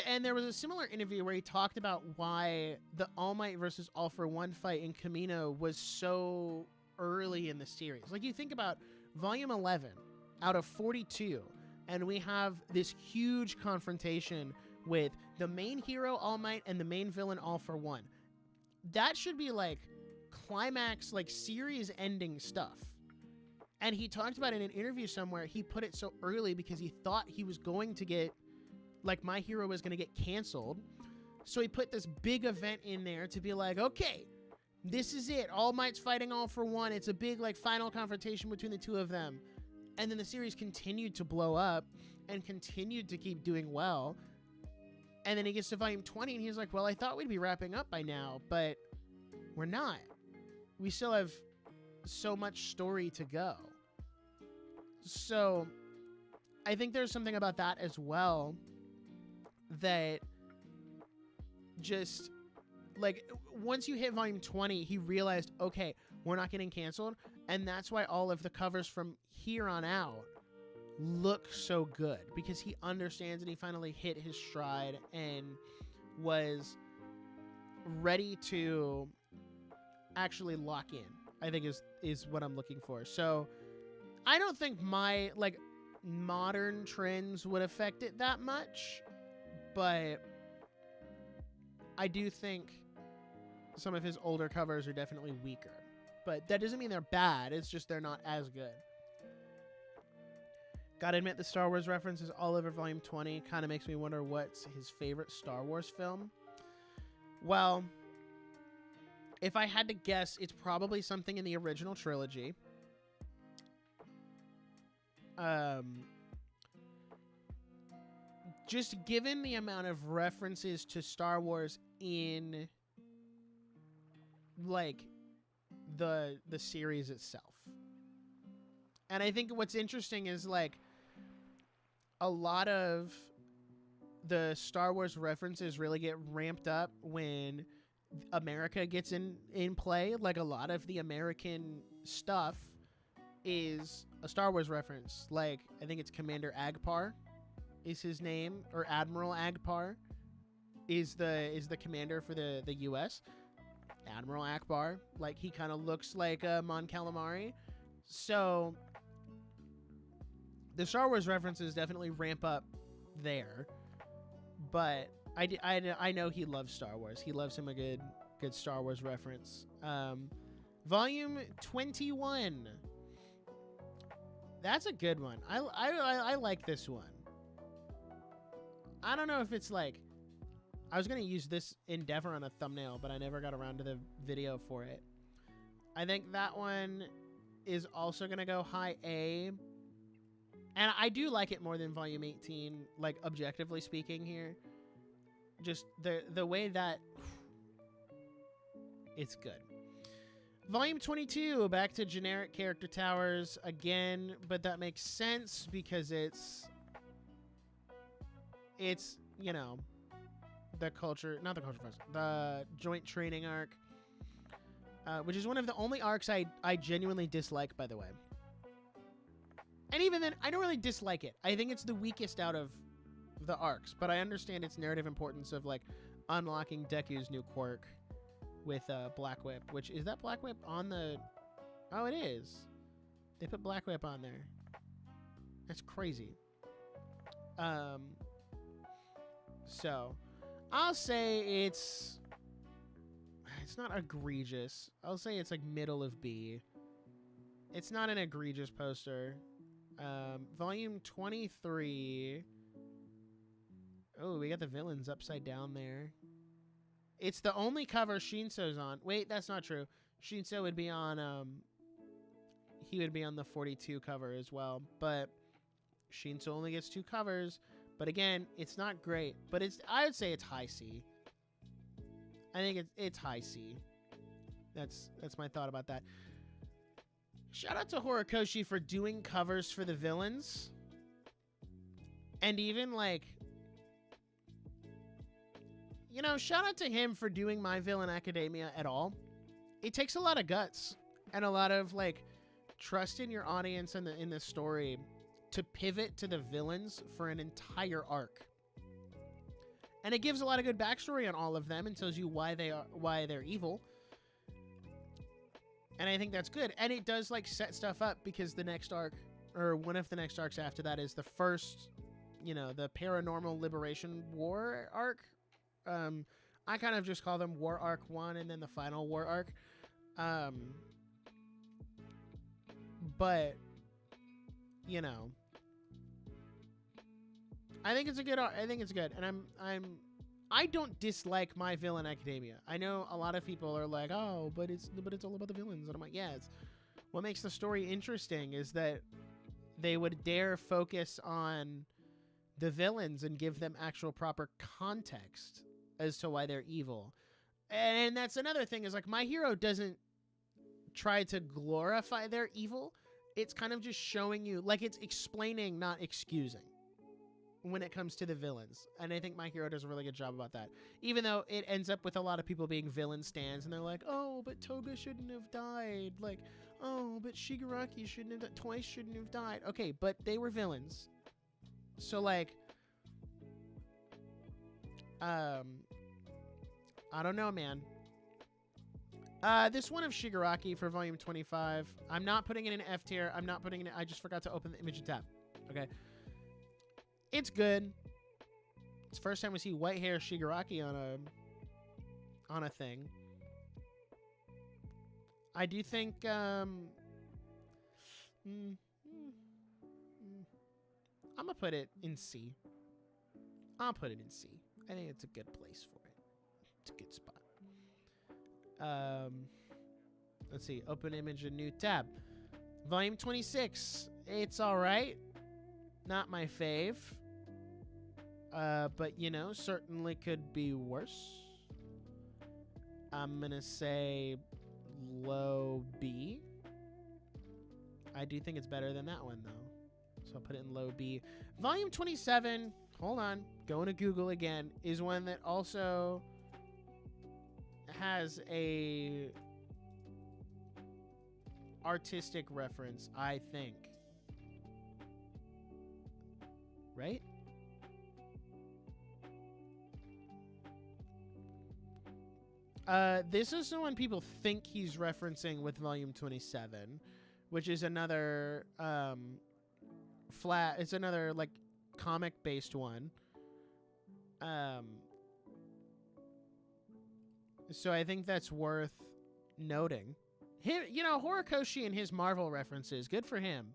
And there was a similar interview where he talked about why the All Might versus All for One fight in Kamino was so early in the series. Like, you think about volume 11 out of 42, and we have this huge confrontation with the main hero All Might and the main villain All for One. That should be like climax, like series ending stuff. And he talked about in an interview somewhere, he put it so early because he thought he was going to get, like, My Hero was going to get canceled. So he put this big event in there to be like, okay, this is it. All Might's fighting All for One. It's a big, like, final confrontation between the two of them. And then the series continued to blow up and continued to keep doing well. And then he gets to volume 20 and he's like, well, I thought we'd be wrapping up by now, but we're not. We still have so much story to go. So I think there's something about that as well that just, like, once you hit volume 20, he realized, okay, we're not getting canceled. And that's why all of the covers from here on out look so good, because he understands and he finally hit his stride and was ready to actually lock in, I think is what I'm looking for. So I don't think my, like, modern trends would affect it that much, but I do think some of his older covers are definitely weaker. But that doesn't mean they're bad, it's just they're not as good. Gotta admit, the Star Wars references all over volume 20 kind of makes me wonder what's his favorite Star Wars film. Well, if I had to guess, it's probably something in the original trilogy. Just given the amount of references to Star Wars in, like, the series itself. And I think what's interesting is, like, a lot of the Star Wars references really get ramped up when America gets in play. Like, a lot of the American stuff is a Star Wars reference. Like, I think it's Commander Agpar is his name, or Admiral Agpar is the commander for the US. Admiral Akbar, like, he kind of looks like Mon Calamari. So The Star Wars references definitely ramp up there, but I know he loves Star Wars. He loves him a good Star Wars reference. Volume 21. That's a good one. I like this one. I don't know if it's like, I was going to use this endeavor on a thumbnail, but I never got around to the video for it. I think that one is also going to go high A. And I do like it more than Volume 18, like objectively speaking here. Just the way that it's good. Volume 22, back to generic character towers again, but that makes sense because it's, you know, the joint training arc, which is one of the only arcs I genuinely dislike, by the way. And even then, I don't really dislike it. I think it's the weakest out of the arcs, but I understand its narrative importance of like unlocking Deku's new quirk with Black Whip, which is that Black Whip on the... Oh, it is. They put Black Whip on there. That's crazy. So I'll say it's not egregious. I'll say it's like middle of B. It's not an egregious poster. Volume 23. Oh, we got the villains upside down there. It's the only cover Shinso's on. Wait, that's not true. Shinso would be on he would be on the 42 cover as well, but Shinso only gets 2 covers. But again, it's not great, but I would say it's high C. I think it's high C. That's my thought about that. Shout out to Horikoshi for doing covers for the villains. And even like, you know, shout out to him for doing My Villain Academia at all. It takes a lot of guts and a lot of like trust in your audience and in the story to pivot to the villains for an entire arc. And it gives a lot of good backstory on all of them and tells you why they're evil. And I think that's good. And it does like set stuff up because the next arc, or one of the next arcs after that, is the first, you know, the Paranormal Liberation War arc. I kind of just call them War Arc 1 and then the final War arc. But, you know, I think it's a good arc. I think it's good. And I don't dislike My Villain Academia. I know a lot of people are like, oh, but it's all about the villains. And I'm like, yeah, what makes the story interesting is that they would dare focus on the villains and give them actual proper context as to why they're evil. And that's another thing is like My Hero doesn't try to glorify their evil. It's kind of just showing you, like it's explaining, not excusing when it comes to the villains. And I think My Hero does a really good job about that. Even though it ends up with a lot of people being villain stans and they're like, oh, but Toga shouldn't have died. Like, oh, but Shigaraki shouldn't have Twice shouldn't have died. Okay, but they were villains. So like, I don't know, man. This one of Shigaraki for volume 25. I'm not putting it in F tier. I'm not putting it in, I just forgot to open the image and tab. Okay. It's good. It's the first time we see white hair Shigaraki on a thing. I do think I'm gonna put it in C. I'll put it in C. I think it's a good place for it. It's a good spot. Let's see. Open image, a new tab. Volume 26. It's all right. Not my fave. But, you know, certainly could be worse. I'm going to say low B. I do think it's better than that one, though. So I'll put it in low B. Volume 27, hold on, going to Google again, is one that also has a artistic reference, I think. Right? This is the one people think he's referencing with volume 27, which is another flat. It's another like comic based one. So I think that's worth noting. Him, you know, Horikoshi and his Marvel references, good for him.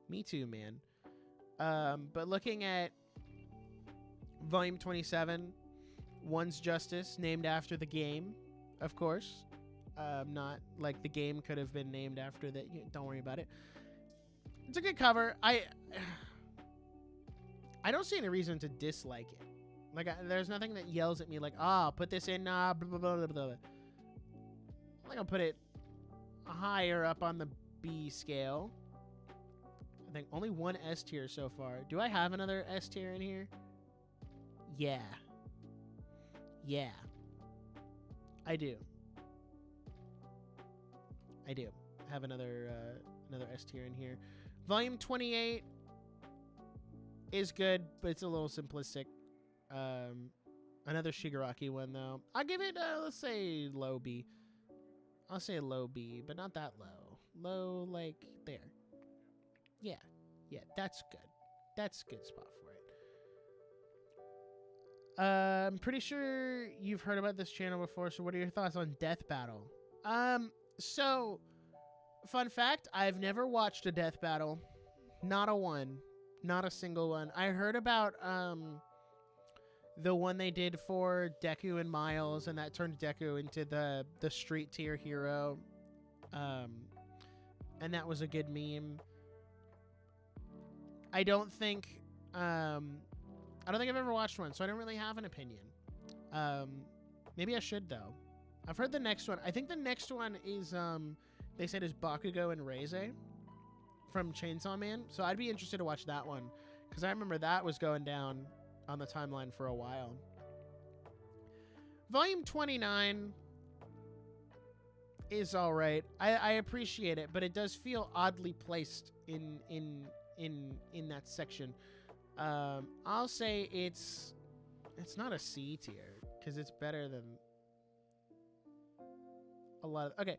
Me too, man. But looking at Volume 27, One's Justice, named after the game, of course. Not like the game could have been named after that. Don't worry about it. It's a good cover. I don't see any reason to dislike it. Like, there's nothing that yells at me like, put this in, blah, blah, blah, blah, blah. I think I'll put it higher up on the B scale. I think only one S tier so far. Do I have another S tier in here? Yeah. Yeah. I do. I do. I have another S tier in here. Volume 28 is good, but it's a little simplistic. Another Shigaraki one, though. I'll give it, let's say, low B. I'll say low B, but not that low. Low, like, there. Yeah. Yeah, that's good. That's a good spot for it. I'm pretty sure you've heard about this channel before, so what are your thoughts on Death Battle? So, fun fact, I've never watched a Death Battle. Not a one. Not a single one. I heard about, the one they did for Deku and Miles, and that turned Deku into the street tier hero. And that was a good meme. I don't think I've ever watched one, so I don't really have an opinion. Maybe I should, though. I've heard the next one. I think the next one is, they said is Bakugo and Reize from Chainsaw Man. So I'd be interested to watch that one, because I remember that was going down on the timeline for a while. Volume 29 is all right. I appreciate it, but it does feel oddly placed in that section. I'll say it's not a C tier, because it's better than a lot of. Okay,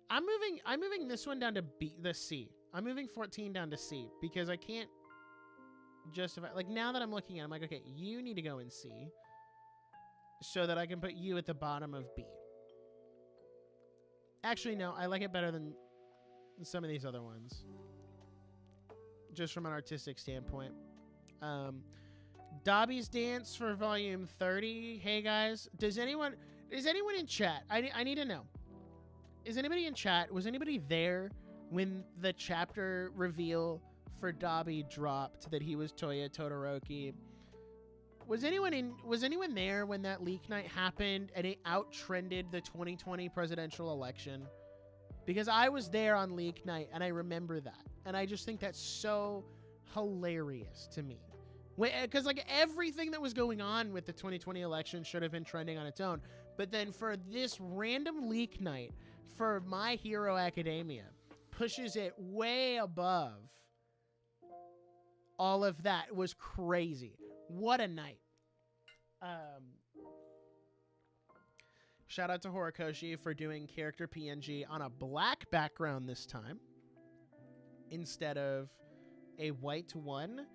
I'm moving this one down to C. I'm moving 14 down to C, because I can't justify, like, now that I'm looking at it, I'm like, okay, you need to go in C so that I can put you at the bottom of B. Actually, no, I like it better than some of these other ones, just from an artistic standpoint. Dobby's Dance for volume 30. Hey guys, is anyone in chat? I need to know. Is anybody in chat? Was anybody there when the chapter reveal for Dobby dropped that he was Toya Todoroki? Was anyone there when that leak night happened and it outtrended the 2020 presidential election? Because I was there on leak night and I remember that. And I just think that's so hilarious to me. Because like everything that was going on with the 2020 election should have been trending on its own. But then for this random leak night for My Hero Academia pushes it way above all of that. Was crazy. What a night. Shout out to Horikoshi for doing character PNG on a black background this time instead of a white one.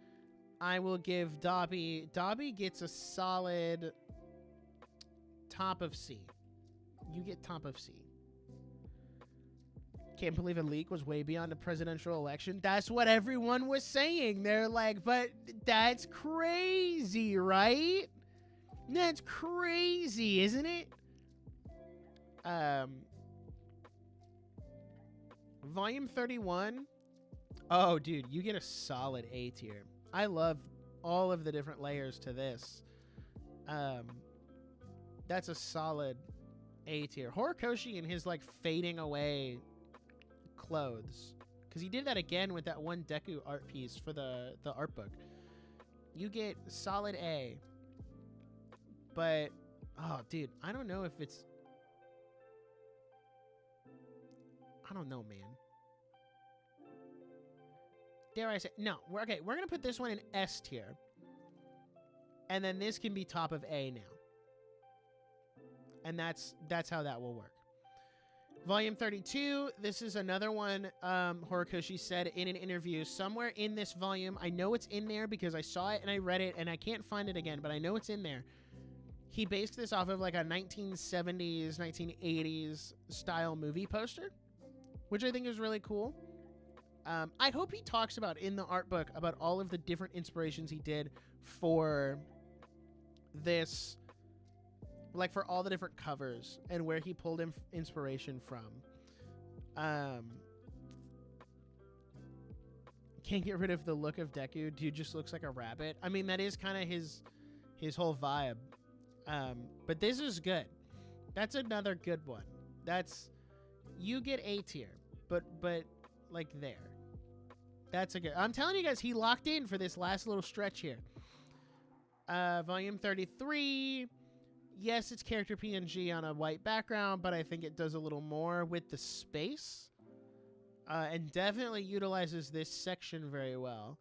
I will give Dobby gets a solid top of C. You get top of C. Can't believe a leak was way beyond the presidential election. That's what everyone was saying. They're like, but that's crazy, right? That's crazy, isn't it? Volume 31. Oh, dude, you get a solid A tier. I love all of the different layers to this. That's a solid A tier. Horikoshi and his like fading away clothes, because he did that again with that one Deku art piece for the art book. You get solid A. But oh, dude, I don't know if it's. I don't know, man. Dare I say no? We're gonna put this one in S tier, and then this can be top of A now, and that's how that will work. Volume 32, this is another one Horikoshi said in an interview somewhere in this volume. I know it's in there because I saw it and I read it and I can't find it again, but I know it's in there. He based this off of like a 1970s, 1980s style movie poster, which I think is really cool. I hope he talks about in the art book about all of the different inspirations he did for this, like for all the different covers and where he pulled inspiration from. Can't get rid of the look of Deku. Dude just looks like a rabbit. I mean, that is kind of his whole vibe. But this is good. That's another good one. That's, you get A tier, but like there. That's a good, I'm telling you guys, he locked in for this last little stretch here. Volume 33. Yes, it's character PNG on a white background, but I think it does a little more with the space. And definitely utilizes this section very well.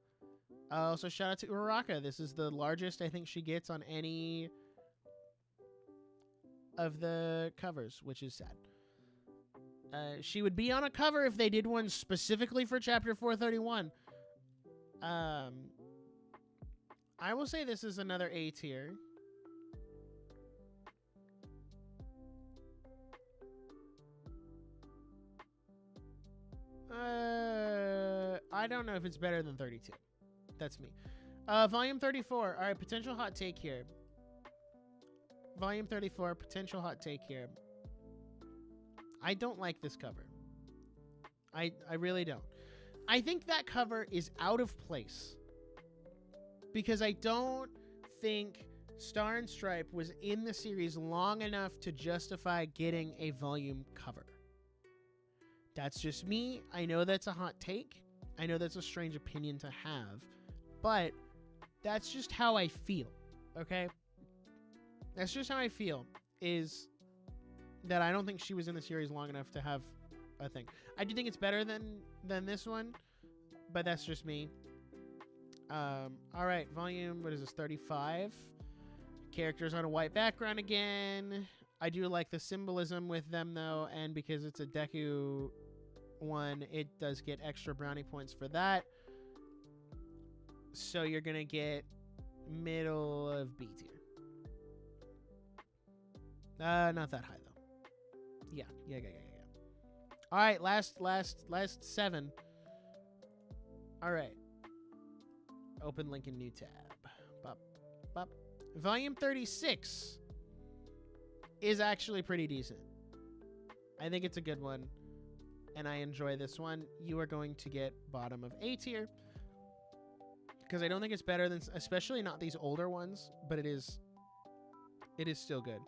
Also, shout out to Uraraka. This is the largest I think she gets on any of the covers, which is sad. She would be on a cover if they did one specifically for Chapter 431. I will say this is another A tier. I don't know if it's better than 32. That's me. Volume 34. All right, potential hot take here. Volume 34, potential hot take here. I don't like this cover. I really don't. I think that cover is out of place because I don't think Star and Stripe was in the series long enough to justify getting a volume cover. That's just me. I know that's a hot take. I know that's a strange opinion to have, but that's just how I feel, okay? That's just how I feel, is that I don't think she was in the series long enough to have a thing. I do think it's better than this one, but that's just me. All right, volume, what is this, 35? Characters on a white background again. I do like the symbolism with them, though, and because it's a Deku one, it does get extra brownie points for that. So you're going to get middle of B tier. Not that high, though. Yeah. All right, last 7. All right. Open link in new tab. Bop, bop. Volume 36 is actually pretty decent. I think it's a good one, and I enjoy this one. You are going to get bottom of A tier because I don't think it's better than, especially not these older ones, but it is still good.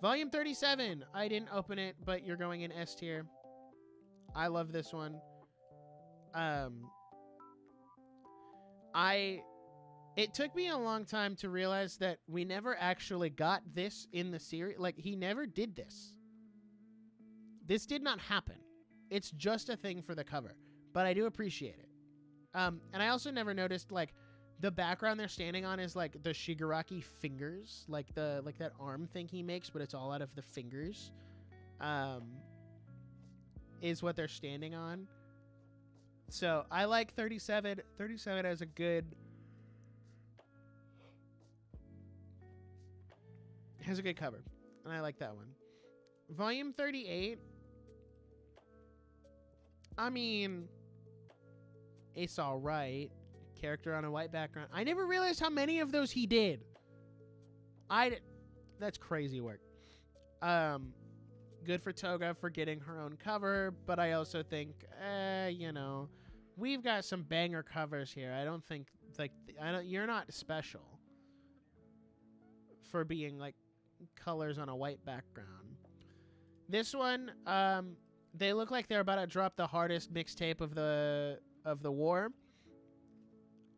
Volume 37. I didn't open it, but you're going in S tier. I love this one. It took me a long time to realize that we never actually got this in the series. Like, he never did this. This did not happen. It's just a thing for the cover, but I do appreciate it. And I also never noticed, like, the background they're standing on is like the Shigaraki fingers, like that arm thing he makes, but it's all out of the fingers. Is what they're standing on. So I like 37. 37 has a good cover, and I like that one. Volume 38. I mean, it's all right. Character on a white background. I never realized how many of those he did. That's crazy work. Good for Toga for getting her own cover, but I also think, we've got some banger covers here. I don't think, you're not special for being, like, colors on a white background. This one, they look like they're about to drop the hardest mixtape of the war.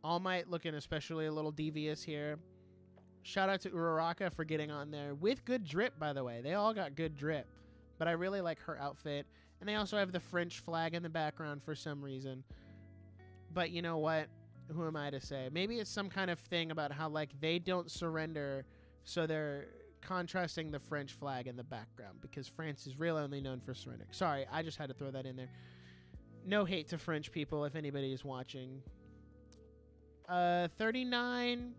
All Might looking especially a little devious here. Shout out to Uraraka for getting on there with good drip, by the way. They all got good drip, but I really like her outfit. And they also have the French flag in the background for some reason. But you know what? Who am I to say? Maybe it's some kind of thing about how, like, they don't surrender, so their contrasting the French flag in the background because France is really only known for surrender. Sorry, I just had to throw that in there. No hate to French people if anybody is watching. 39.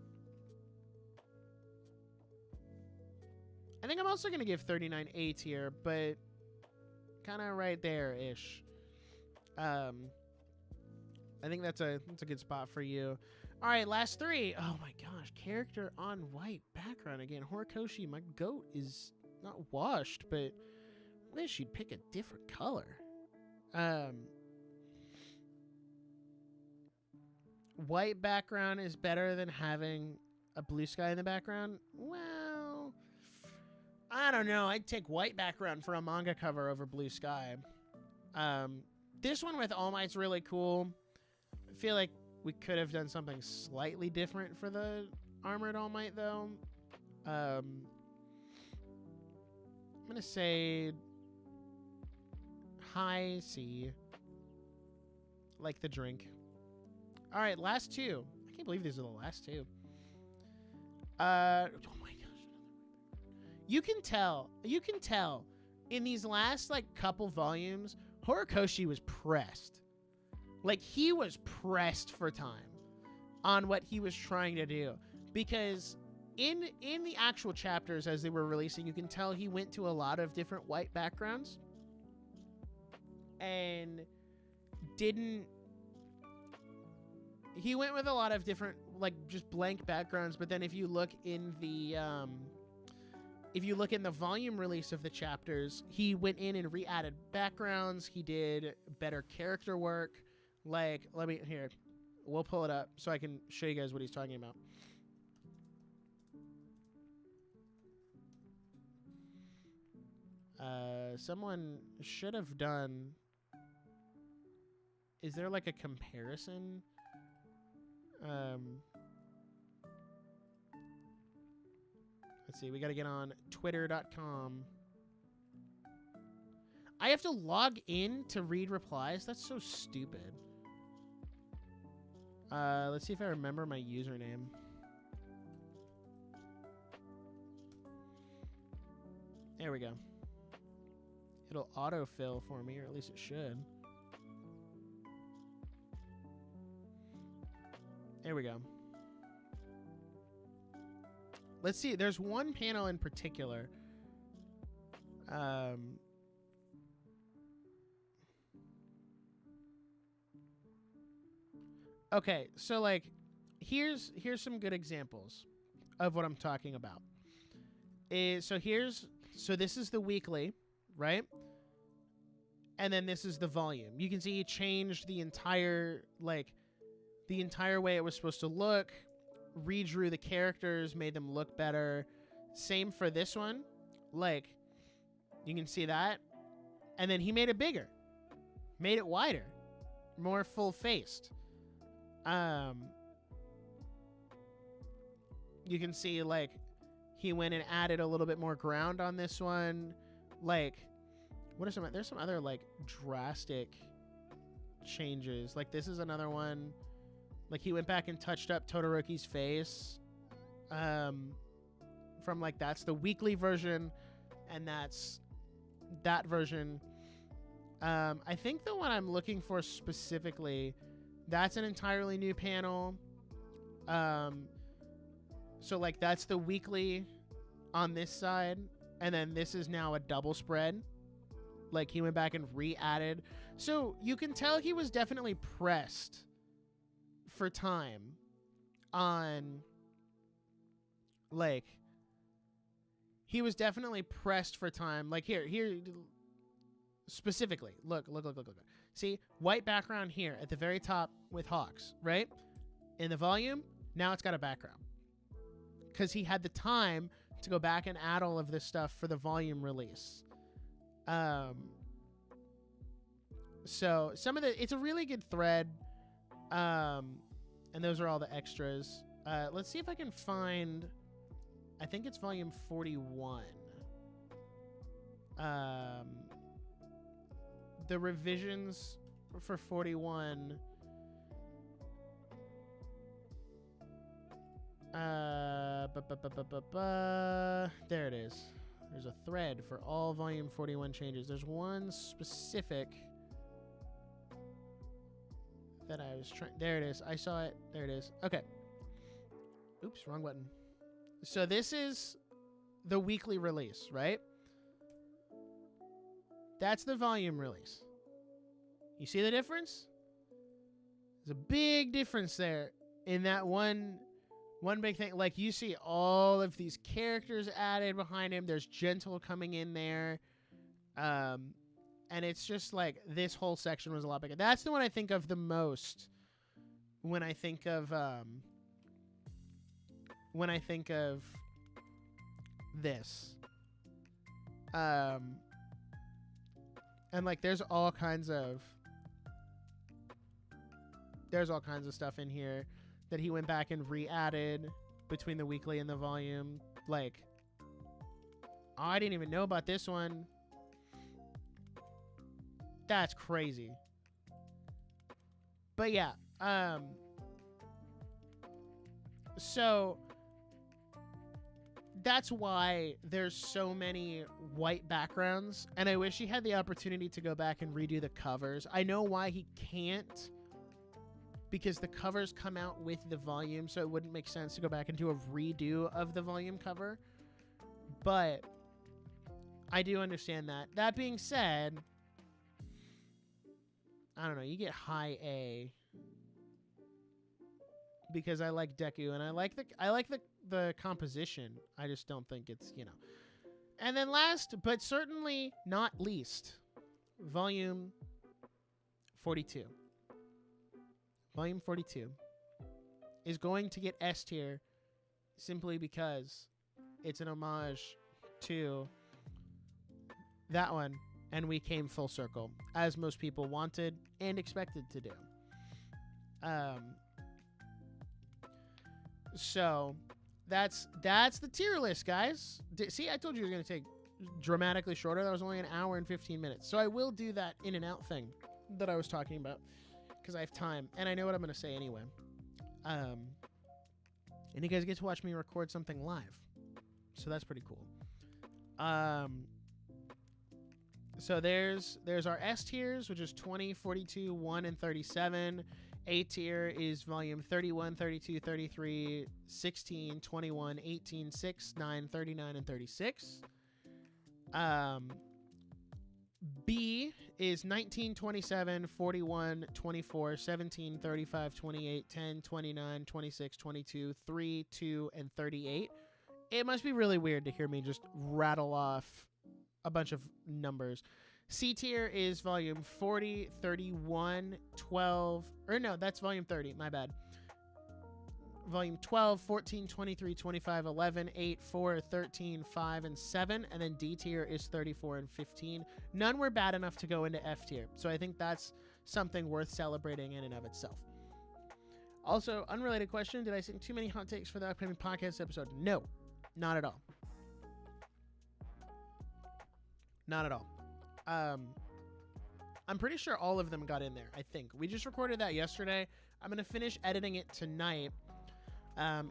I think I'm also going to give 39 A tier, but kind of right there-ish. I think that's a good spot for you. All right, last three. Oh my gosh, character on white background again. Horikoshi, my goat, is not washed, but I wish she'd pick a different color. White background is better than having a blue sky in the background. Well, I don't know. I'd take white background for a manga cover over blue sky. This one with All Might's really cool. I feel like we could have done something slightly different for the Armored All Might, though. I'm going to say high C. Like the drink. All right, last two. I can't believe these are the last two. Oh my gosh. You can tell in these last like couple volumes, Horikoshi was pressed. Like, he was pressed for time on what he was trying to do. Because in the actual chapters as they were releasing, you can tell he went to a lot of different white backgrounds. And he went with a lot of different, like, just blank backgrounds. But then if you look in the volume release of the chapters, he went in and re-added backgrounds. He did better character work. Like, we'll pull it up so I can show you guys what he's talking about. Someone should have done, is there like a comparison? Let's see, we got to get on twitter.com. I have to log in to read replies? That's so stupid. Let's see if I remember my username. There we go. It'll autofill for me, or at least it should. There we go. Let's see. There's one panel in particular. Okay, so like, here's some good examples of what I'm talking about. So this is the weekly, right? And then this is the volume. You can see he changed the entire way it was supposed to look, redrew the characters, made them look better. Same for this one. Like, you can see that. And then he made it bigger. Made it wider. More full-faced. You can see, like, he went and added a little bit more ground on this one. Like, there's some other, like, drastic changes. Like, this is another one. Like, he went back and touched up Todoroki's face. From, like, that's the weekly version, and that's that version. I think the one I'm looking for specifically, that's an entirely new panel. So, like, that's the weekly on this side, and then this is now a double spread. Like, he went back and re-added. So, you can tell he was definitely pressed for time on, like, he was definitely pressed for time. Like, here, specifically, look. See, white background here at the very top with Hawks, right? In the volume, now it's got a background. Because he had the time to go back and add all of this stuff for the volume release. So it's a really good thread. And those are all the extras. Let's see if I can find, I think it's volume 41. The revisions for 41. There it is. There's a thread for all volume 41 changes. There's one specific that I was trying. There it is. I saw it. There it is. Okay. Oops, wrong button. So this is the weekly release, right? That's the volume release. You see the difference? There's a big difference there in that one big thing. Like, you see all of these characters added behind him. There's Gentle coming in there. And it's just like this whole section was a lot bigger. That's the one I think of the most when I think of this. And like there's all kinds of stuff in here that he went back and re-added between the weekly and the volume. Like, oh, I didn't even know about this one. That's crazy. But yeah, so that's why there's so many white backgrounds, and I wish he had the opportunity to go back and redo the covers. I know why he can't, because the covers come out with the volume, so it wouldn't make sense to go back and do a redo of the volume cover. But I do understand that. That being said, I don't know, you get high A because I like Deku and I like the composition. I just don't think it's, you know. And then last but certainly not least, volume 42. Volume 42 is going to get S tier simply because it's an homage to that one, and we came full circle, as most people wanted and expected to do. So that's the tier list, guys. See, I told you it was going to take dramatically shorter. That was only an hour and 15 minutes. So I will do that in and out thing that I was talking about because I have time and I know what I'm going to say anyway. And you guys get to watch me record something live. So that's pretty cool. So there's our S tiers, which is 20, 42, 1, and 37. A tier is volume 31, 32, 33, 16, 21, 18, 6, 9, 39, and 36. B is 19, 27, 41, 24, 17, 35, 28, 10, 29, 26, 22, 3, 2, and 38. It must be really weird to hear me just rattle off a bunch of numbers. C tier is volume 40, 31, 12, or no, that's volume 30, my bad. Volume 12, 14, 23, 25, 11, 8, 4, 13, 5, and 7. And then D tier is 34 and 15. None were bad enough to go into F tier. So I think that's something worth celebrating in and of itself. Also, unrelated question, did I sing too many hot takes for the upcoming podcast episode? No, not at all. Not at all. I'm pretty sure all of them got in there, I think. We just recorded that yesterday. I'm going to finish editing it tonight.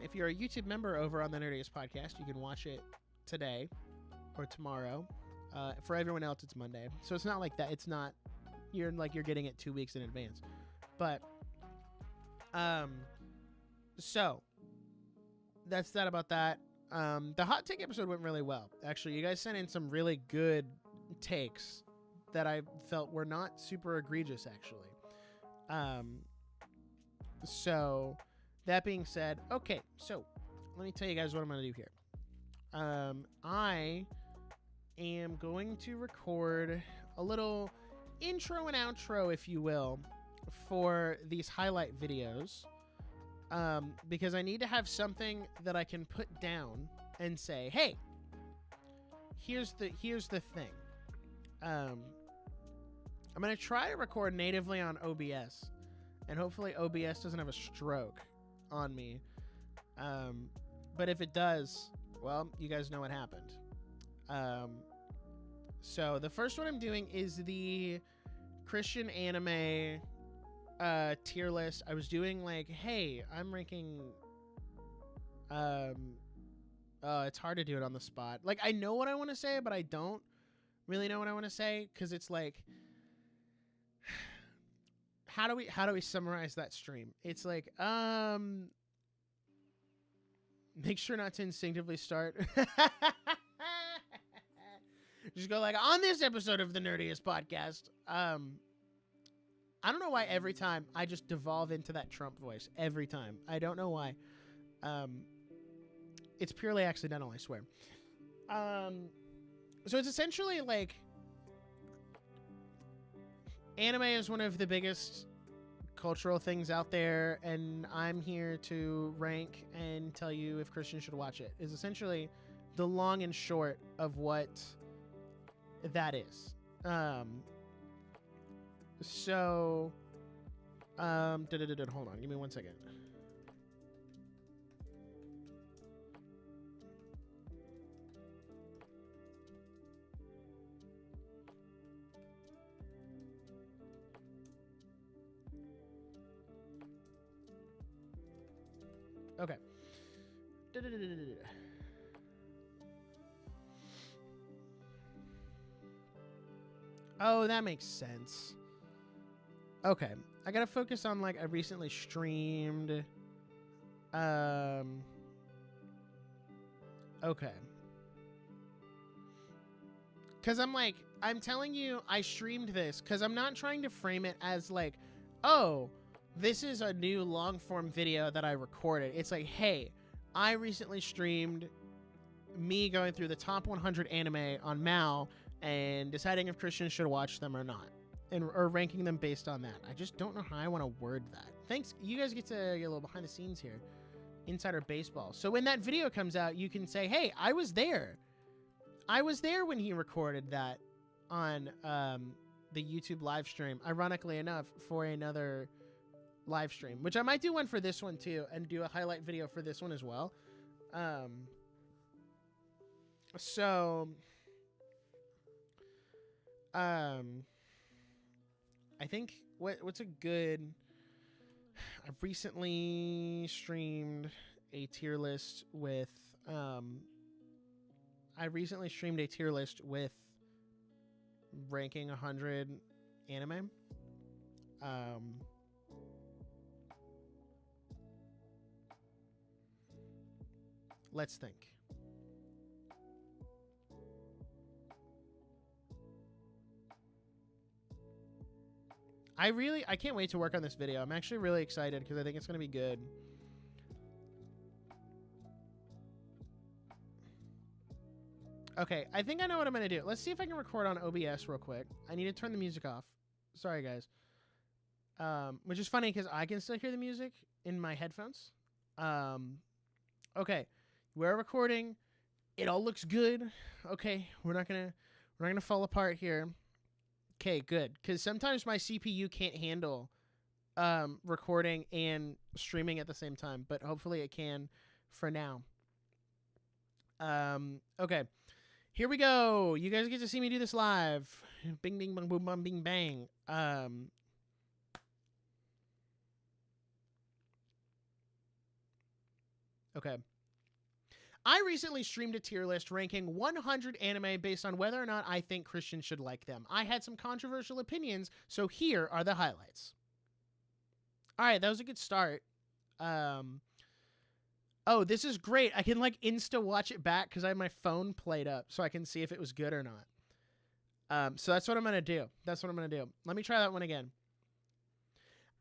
If you're a YouTube member over on the Nerdiest podcast, you can watch it today or tomorrow. For everyone else, it's Monday. So it's not like that. It's not, you're getting it 2 weeks in advance. But, so that's that about that. The hot take episode went really well. Actually, you guys sent in some really good takes that I felt were not super egregious, actually. So that being said, okay, so let me tell you guys what I'm going to do here. I am going to record a little intro and outro, if you will, for these highlight videos, because I need to have something that I can put down and say, hey, here's the thing. I'm going to try to record natively on OBS, and hopefully OBS doesn't have a stroke on me. But if it does, well, you guys know what happened. So the first one I'm doing is the Christian anime tier list. I was doing like, hey, I'm ranking It's hard to do it on the spot. Like, I know what I want to say, but I don't really know what I want to say, because it's like, how do we summarize that stream? It's like, make sure not to instinctively start. Just go like, on this episode of the Nerdiest podcast. I don't know why every time I just devolve into that Trump voice. Every time. I don't know why. It's purely accidental, I swear. So it's essentially like, anime is one of the biggest cultural things out there, and I'm here to rank and tell you if Christians should watch it. Is essentially the long and short of what that is. Hold on, give me 1 second. Okay. Oh, that makes sense. Okay. I gotta focus on, like, I recently streamed. Okay. Because I'm telling you, I streamed this because I'm not trying to frame it as, like, oh, this is a new long-form video that I recorded. It's like, hey, I recently streamed me going through the top 100 anime on Mal and deciding if Christians should watch them or not, or ranking them based on that. I just don't know how I want to word that. Thanks. You guys get to get a little behind the scenes here. Insider baseball. So when that video comes out, you can say, hey, I was there. I was there when he recorded that on the YouTube live stream, ironically enough, for another live stream, which I might do one for this one too, and do a highlight video for this one as well. I think what's a good, I've recently streamed a tier list with ranking 100 anime. Let's think. I can't wait to work on this video. I'm actually really excited because I think it's going to be good. Okay, I think I know what I'm going to do. Let's see if I can record on OBS real quick. I need to turn the music off. Sorry, guys. Which is funny because I can still hear the music in my headphones. Okay, we're recording. It all looks good. Okay, we're not gonna fall apart here. Okay, good. Because sometimes my CPU can't handle recording and streaming at the same time, but hopefully it can for now. Okay. Here we go. You guys get to see me do this live. Bing, bing, bang, boom, bum, bing, bang. Okay. I recently streamed a tier list ranking 100 anime based on whether or not I think Christians should like them. I had some controversial opinions, so here are the highlights. All right, that was a good start. Oh, this is great. I can like insta watch it back because I have my phone played up so I can see if it was good or not. So that's what I'm going to do. Let me try that one again.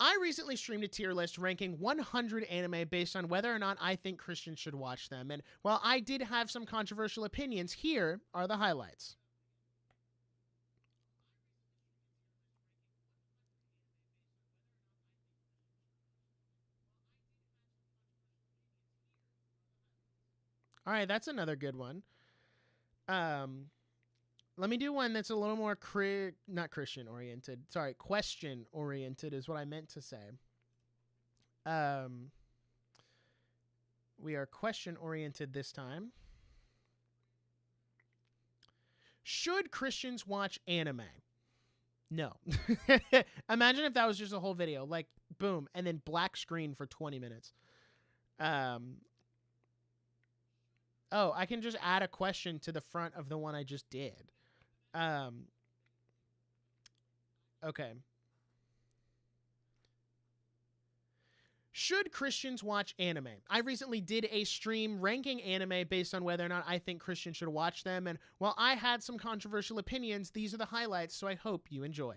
I recently streamed a tier list ranking 100 anime based on whether or not I think Christians should watch them. And while I did have some controversial opinions, here are the highlights. All right, that's another good one. Let me do one that's a little more not Christian oriented. Sorry, question oriented is what I meant to say. We are question oriented this time. Should Christians watch anime? No. Imagine if that was just a whole video, like boom, and then black screen for 20 minutes. Oh, I can just add a question to the front of the one I just did. Okay. Should Christians watch anime? I recently did a stream ranking anime based on whether or not I think Christians should watch them, and while I had some controversial opinions, these are the highlights, so I hope you enjoy.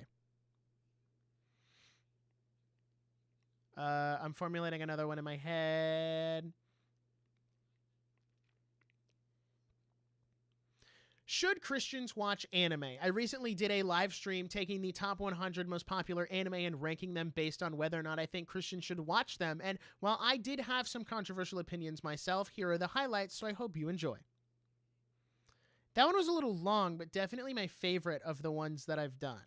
I'm formulating another one in my head. Should Christians watch anime? I recently did a live stream taking the top 100 most popular anime and ranking them based on whether or not I think Christians should watch them. And while I did have some controversial opinions myself, here are the highlights, so I hope you enjoy. That one was a little long, but definitely my favorite of the ones that I've done.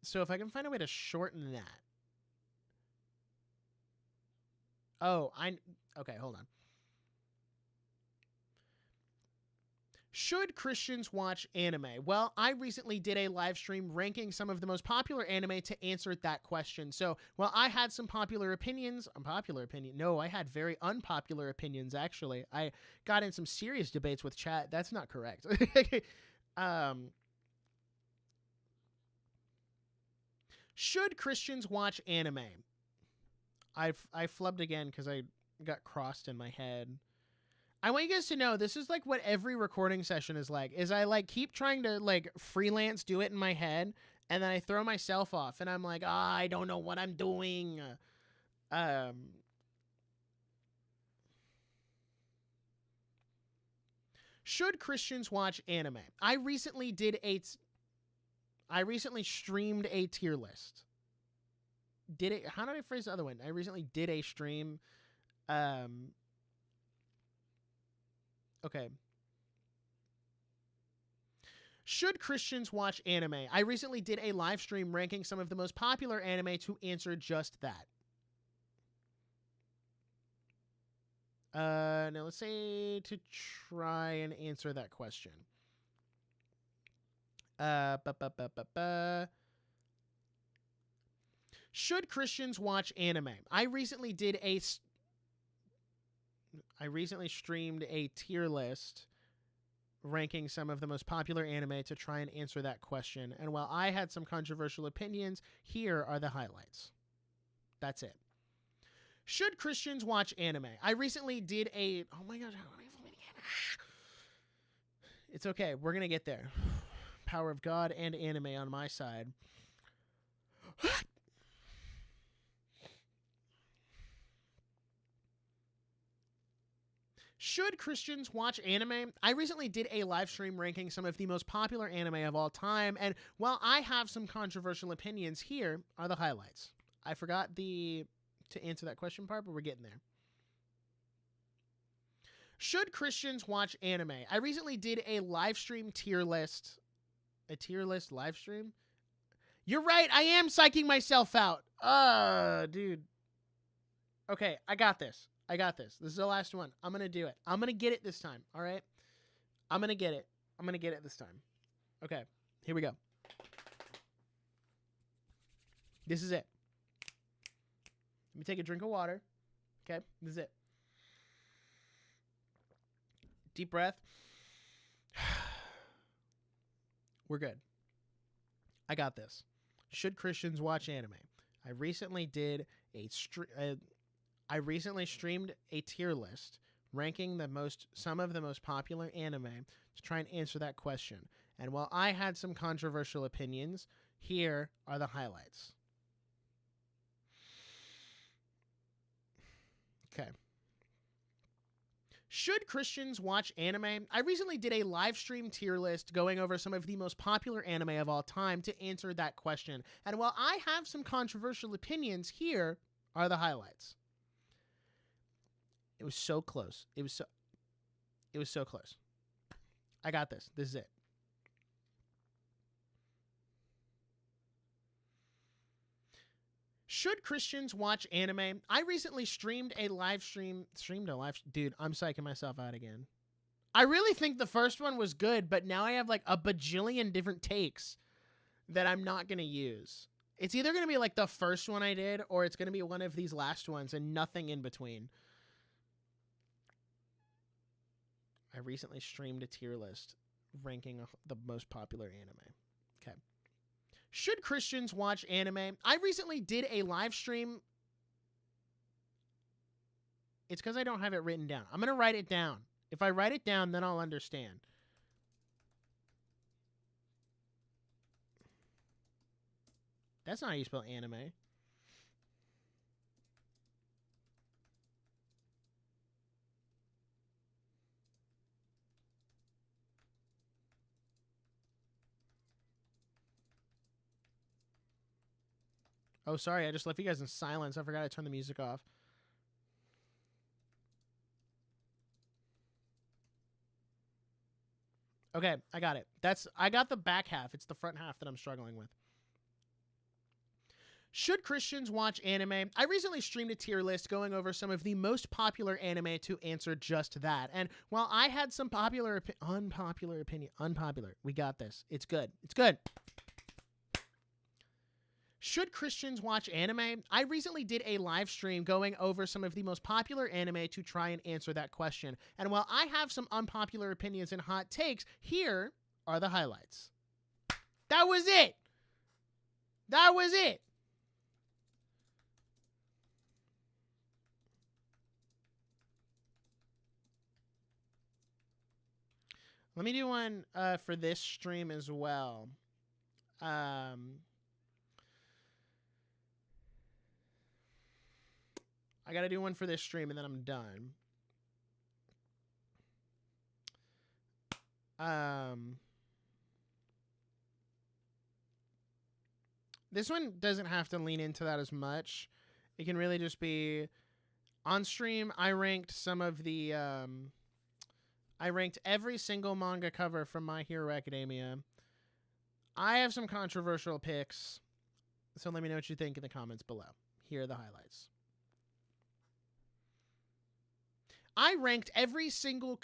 So if I can find a way to shorten that. Okay, hold on. Should Christians watch anime? Well, I recently did a live stream ranking some of the most popular anime to answer that question. So while I had some popular opinions, I had very unpopular opinions, actually. I got in some serious debates with chat. That's not correct. Should Christians watch anime? I flubbed again because I got crossed in my head. I want you guys to know this is like what every recording session is like, is I like keep trying to like freelance do it in my head, and then I throw myself off and I'm like, I don't know what I'm doing. Should Christians watch anime? I recently streamed a tier list. How did I phrase the other one? I recently did a stream. Okay. Should Christians watch anime? I recently did a live stream ranking some of the most popular anime to answer just that. Now let's say to try and answer that question. Should Christians watch anime? I recently streamed a tier list ranking some of the most popular anime to try and answer that question. And while I had some controversial opinions, here are the highlights. That's it. Should Christians watch anime? I recently did a... Oh my gosh. It's okay. We're going to get there. Power of God and anime on my side. Should Christians watch anime? I recently did a live stream ranking some of the most popular anime of all time, and while I have some controversial opinions, here are the highlights. I forgot to answer that question part, but we're getting there. Should Christians watch anime? I recently did a live stream tier list. A tier list live stream? You're right, I am psyching myself out. Dude. Okay, I got this. This is the last one. I'm going to do it. I'm going to get it this time. All right? I'm going to get it. I'm going to get it this time. Okay. Here we go. This is it. Let me take a drink of water. Okay. This is it. Deep breath. We're good. I got this. Should Christians watch anime? I recently streamed a tier list ranking some of the most popular anime to try and answer that question. And while I had some controversial opinions, here are the highlights. Okay. Should Christians watch anime? I recently did a live stream tier list going over some of the most popular anime of all time to answer that question. And while I have some controversial opinions, here are the highlights. It was so close. It was so close. I got this. This is it. Should Christians watch anime? I recently streamed a live stream. Dude, I'm psyching myself out again. I really think the first one was good, but now I have like a bajillion different takes that I'm not going to use. It's either going to be like the first one I did, or it's going to be one of these last ones and nothing in between. I recently streamed a tier list ranking the most popular anime. Okay. Should Christians watch anime? I recently did a live stream. It's because I don't have it written down. I'm going to write it down. If I write it down, then I'll understand. That's not how you spell anime. Oh, sorry. I just left you guys in silence. I forgot to turn the music off. Okay, I got it. I got the back half. It's the front half that I'm struggling with. Should Christians watch anime? I recently streamed a tier list going over some of the most popular anime to answer just that. And while I had some unpopular opinion, we got this. It's good. It's good. Should Christians watch anime? I recently did a live stream going over some of the most popular anime to try and answer that question. And while I have some unpopular opinions and hot takes, here are the highlights. That was it. That was it. Let me do one for this stream as well. I got to do one for this stream and then I'm done. This one doesn't have to lean into that as much. It can really just be on stream. I ranked some of the I ranked every single manga cover from My Hero Academia. I have some controversial picks, so let me know what you think in the comments below. Here are the highlights. I ranked every single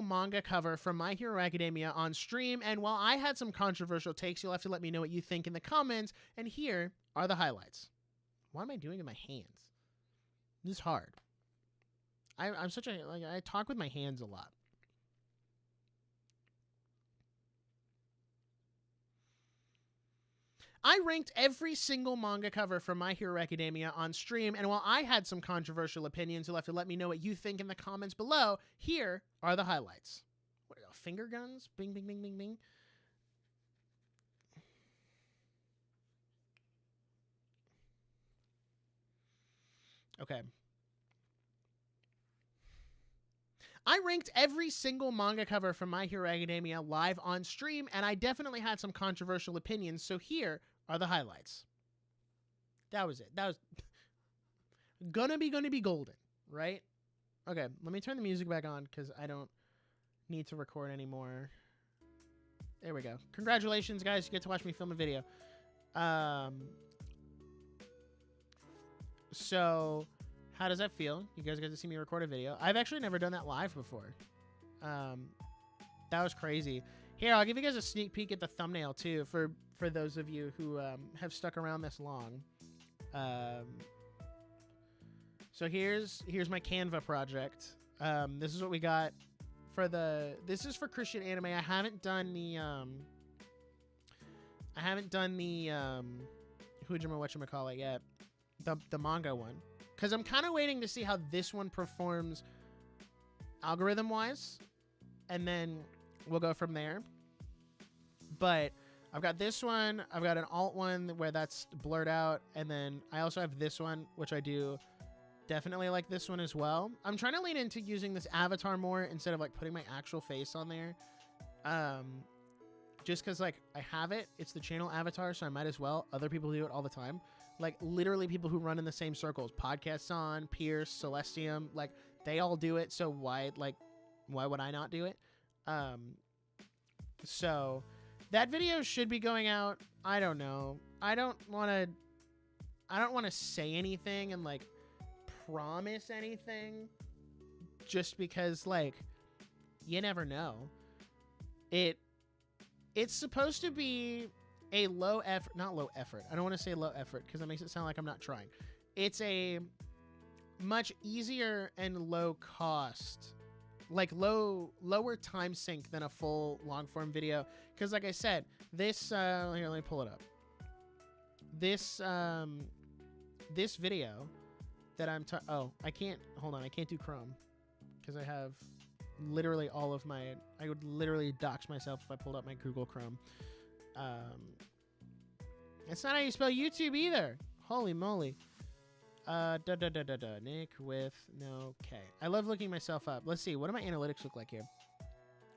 manga cover from My Hero Academia on stream, and while I had some controversial takes, you'll have to let me know what you think in the comments, and here are the highlights. What am I doing with my hands? This is hard. I'm such a, I talk with my hands a lot. I ranked every single manga cover from My Hero Academia on stream, and while I had some controversial opinions, you'll have to let me know what you think in the comments below. Here are the highlights. What are they, finger guns? Bing, bing, bing, bing, bing. Okay. I ranked every single manga cover from My Hero Academia live on stream, and I definitely had some controversial opinions, so here are the highlights. That was it. That was gonna be golden, right? Okay, let me turn the music back on because I don't need to record anymore. There we go. Congratulations, guys. You get to watch me film a video. So how does that feel? You guys get to see me record a video. I've actually never done that live before. That was crazy. Here, I'll give you guys a sneak peek at the thumbnail too for those of you who have stuck around this long. So here's my Canva project. This is what we got for this is for Christian anime. I haven't done the whatchamacallit yet. The manga one. Because I'm kind of waiting to see how this one performs algorithm-wise. And then we'll go from there. But I've got this one. I've got an alt one where that's blurred out. And then I also have this one, which I do definitely like this one as well. I'm trying to lean into using this avatar more instead of like putting my actual face on there. Just because like I have it. It's the channel avatar, so I might as well. Other people do it all the time. Like, literally people who run in the same circles. Podcasts on, Pierce, Celestium. Like, they all do it, so why would I not do it? So, that video should be going out. I don't know. I don't want to say anything and, like, promise anything. Just because, like, you never know. It's supposed to be a low effort, not low effort. I don't want to say low effort because that makes it sound like I'm not trying. It's a much easier and low cost, like lower time sink than a full long form video. Because like I said, this here, let me pull it up. This this video that I can't, hold on, I can't do Chrome because I have literally all of my, I would literally dox myself if I pulled up my Google Chrome. It's not how you spell YouTube either. Holy moly. Nick with no K. I love looking myself up. Let's see. What do my analytics look like here?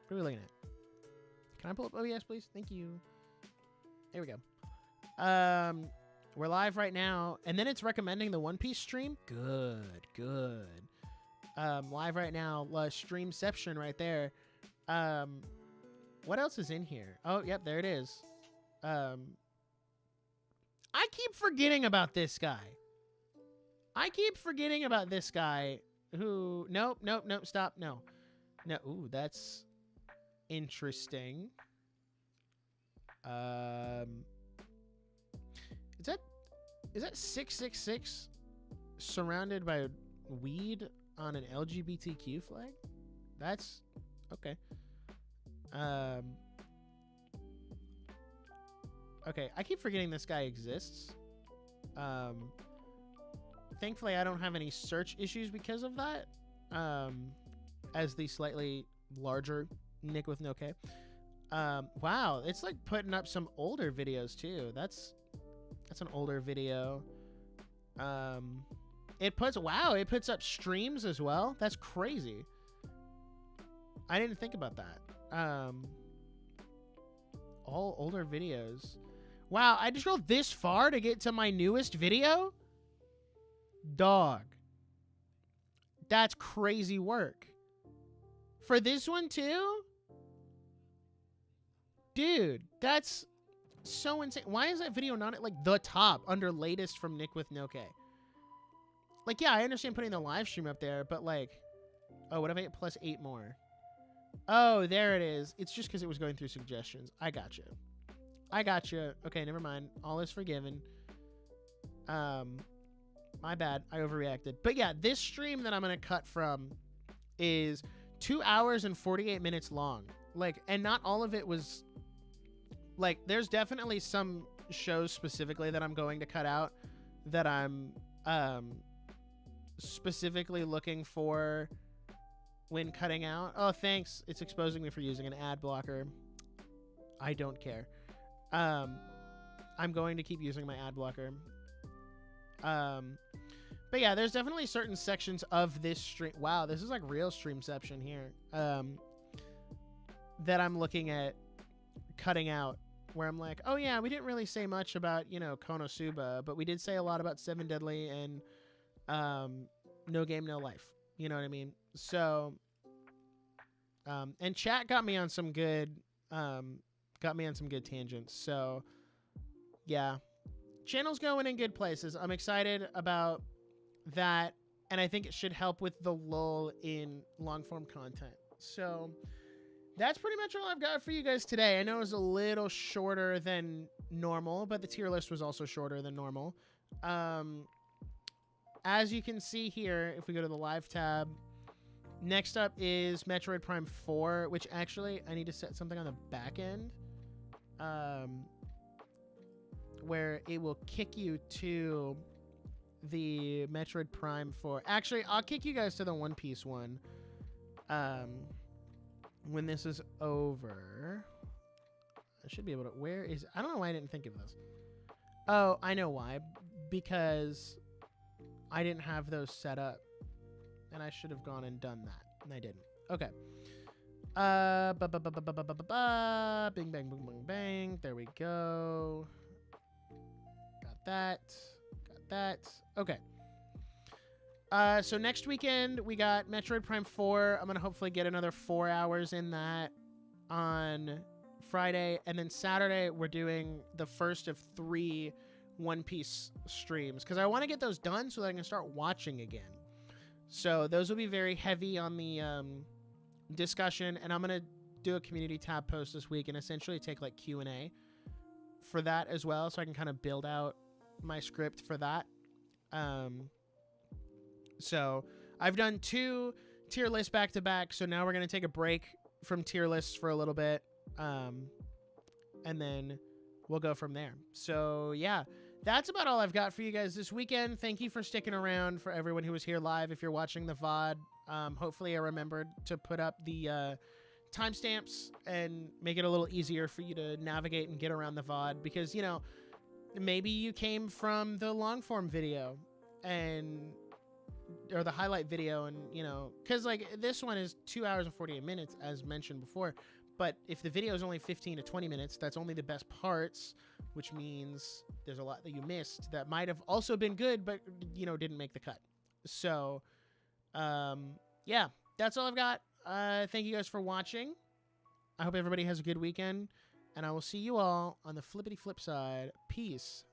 What are we looking at? Can I pull up OBS, please? Thank you. There we go. We're live right now. And then it's recommending the One Piece stream. Good, good. Live right now. Streamception right there. What else is in here? Oh, yep, there it is. I keep forgetting about this guy. Who, nope, stop, no. Ooh, that's interesting. Is that 666 surrounded by weed on an LGBTQ flag? That's okay. Okay, I keep forgetting this guy exists. Thankfully, I don't have any search issues because of that. As the slightly larger Nick with no K. Wow, it's like putting up some older videos too. That's an older video. It puts up streams as well. That's crazy. I didn't think about that. All older videos. Wow, I just scrolled this far to get to my newest video? Dog. That's crazy work. For this one too? Dude, that's so insane. Why is that video not at like the top under latest from Nick with no K? Like, yeah, I understand putting the live stream up there, but like, oh, what if I hit plus 8 more? Oh, there it is. It's just because it was going through suggestions. I gotcha. Okay, never mind. All is forgiven. My bad. I overreacted. But yeah, this stream that I'm going to cut from is 2 hours and 48 minutes long. Like, and not all of it was like, there's definitely some shows specifically that I'm going to cut out that I'm specifically looking for when cutting out. Oh, thanks. It's exposing me for using an ad blocker. I don't care. I'm going to keep using my ad blocker. But yeah, there's definitely certain sections of this stream. Wow, this is like real streamception here. That I'm looking at cutting out, where I'm like, oh yeah, we didn't really say much about, you know, Konosuba, but we did say a lot about Seven Deadly and No Game No Life. You know what I mean? So, and chat got me on some good tangents. So, yeah, channel's going in good places. I'm excited about that, and I think it should help with the lull in long form content. So that's pretty much all I've got for you guys today. I know it was a little shorter than normal, but the tier list was also shorter than normal. As you can see here, if we go to the live tab, next up is Metroid Prime 4, which actually I need to set something on the back end, where it will kick you to the Metroid Prime 4. Actually, I'll kick you guys to the One Piece one when this is over. I should be able to... Where is... I don't know why I didn't think of this. Oh, I know why. Because I didn't have those set up. And I should have gone and done that. And I didn't. Okay. Bing, bang, boom, bang, bang. There we go. Got that. Okay. So next weekend we got Metroid Prime 4. I'm gonna hopefully get another 4 hours in that on Friday, and then Saturday we're doing the first of 3 One Piece streams because I want to get those done so that I can start watching again. So those will be very heavy on the discussion, and I'm gonna do a community tab post this week and essentially take like Q&A for that as well, so I can kind of build out my script for that. So I've done 2 tier lists back to back. So now we're going to take a break from tier lists for a little bit. And then we'll go from there. So yeah, that's about all I've got for you guys this weekend. Thank you for sticking around. For everyone who was here live, if you're watching the VOD, hopefully I remembered to put up the timestamps and make it a little easier for you to navigate and get around the VOD, because, you know, maybe you came from the long form video or the highlight video, and, you know, because like this one is 2 hours and 48 minutes as mentioned before, but if the video is only 15 to 20 minutes, that's only the best parts, which means there's a lot that you missed that might have also been good, but, you know, didn't make the cut. So yeah, that's all I've got. Thank you guys for watching. I hope everybody has a good weekend, and I will see you all on the flippity flip side. Peace.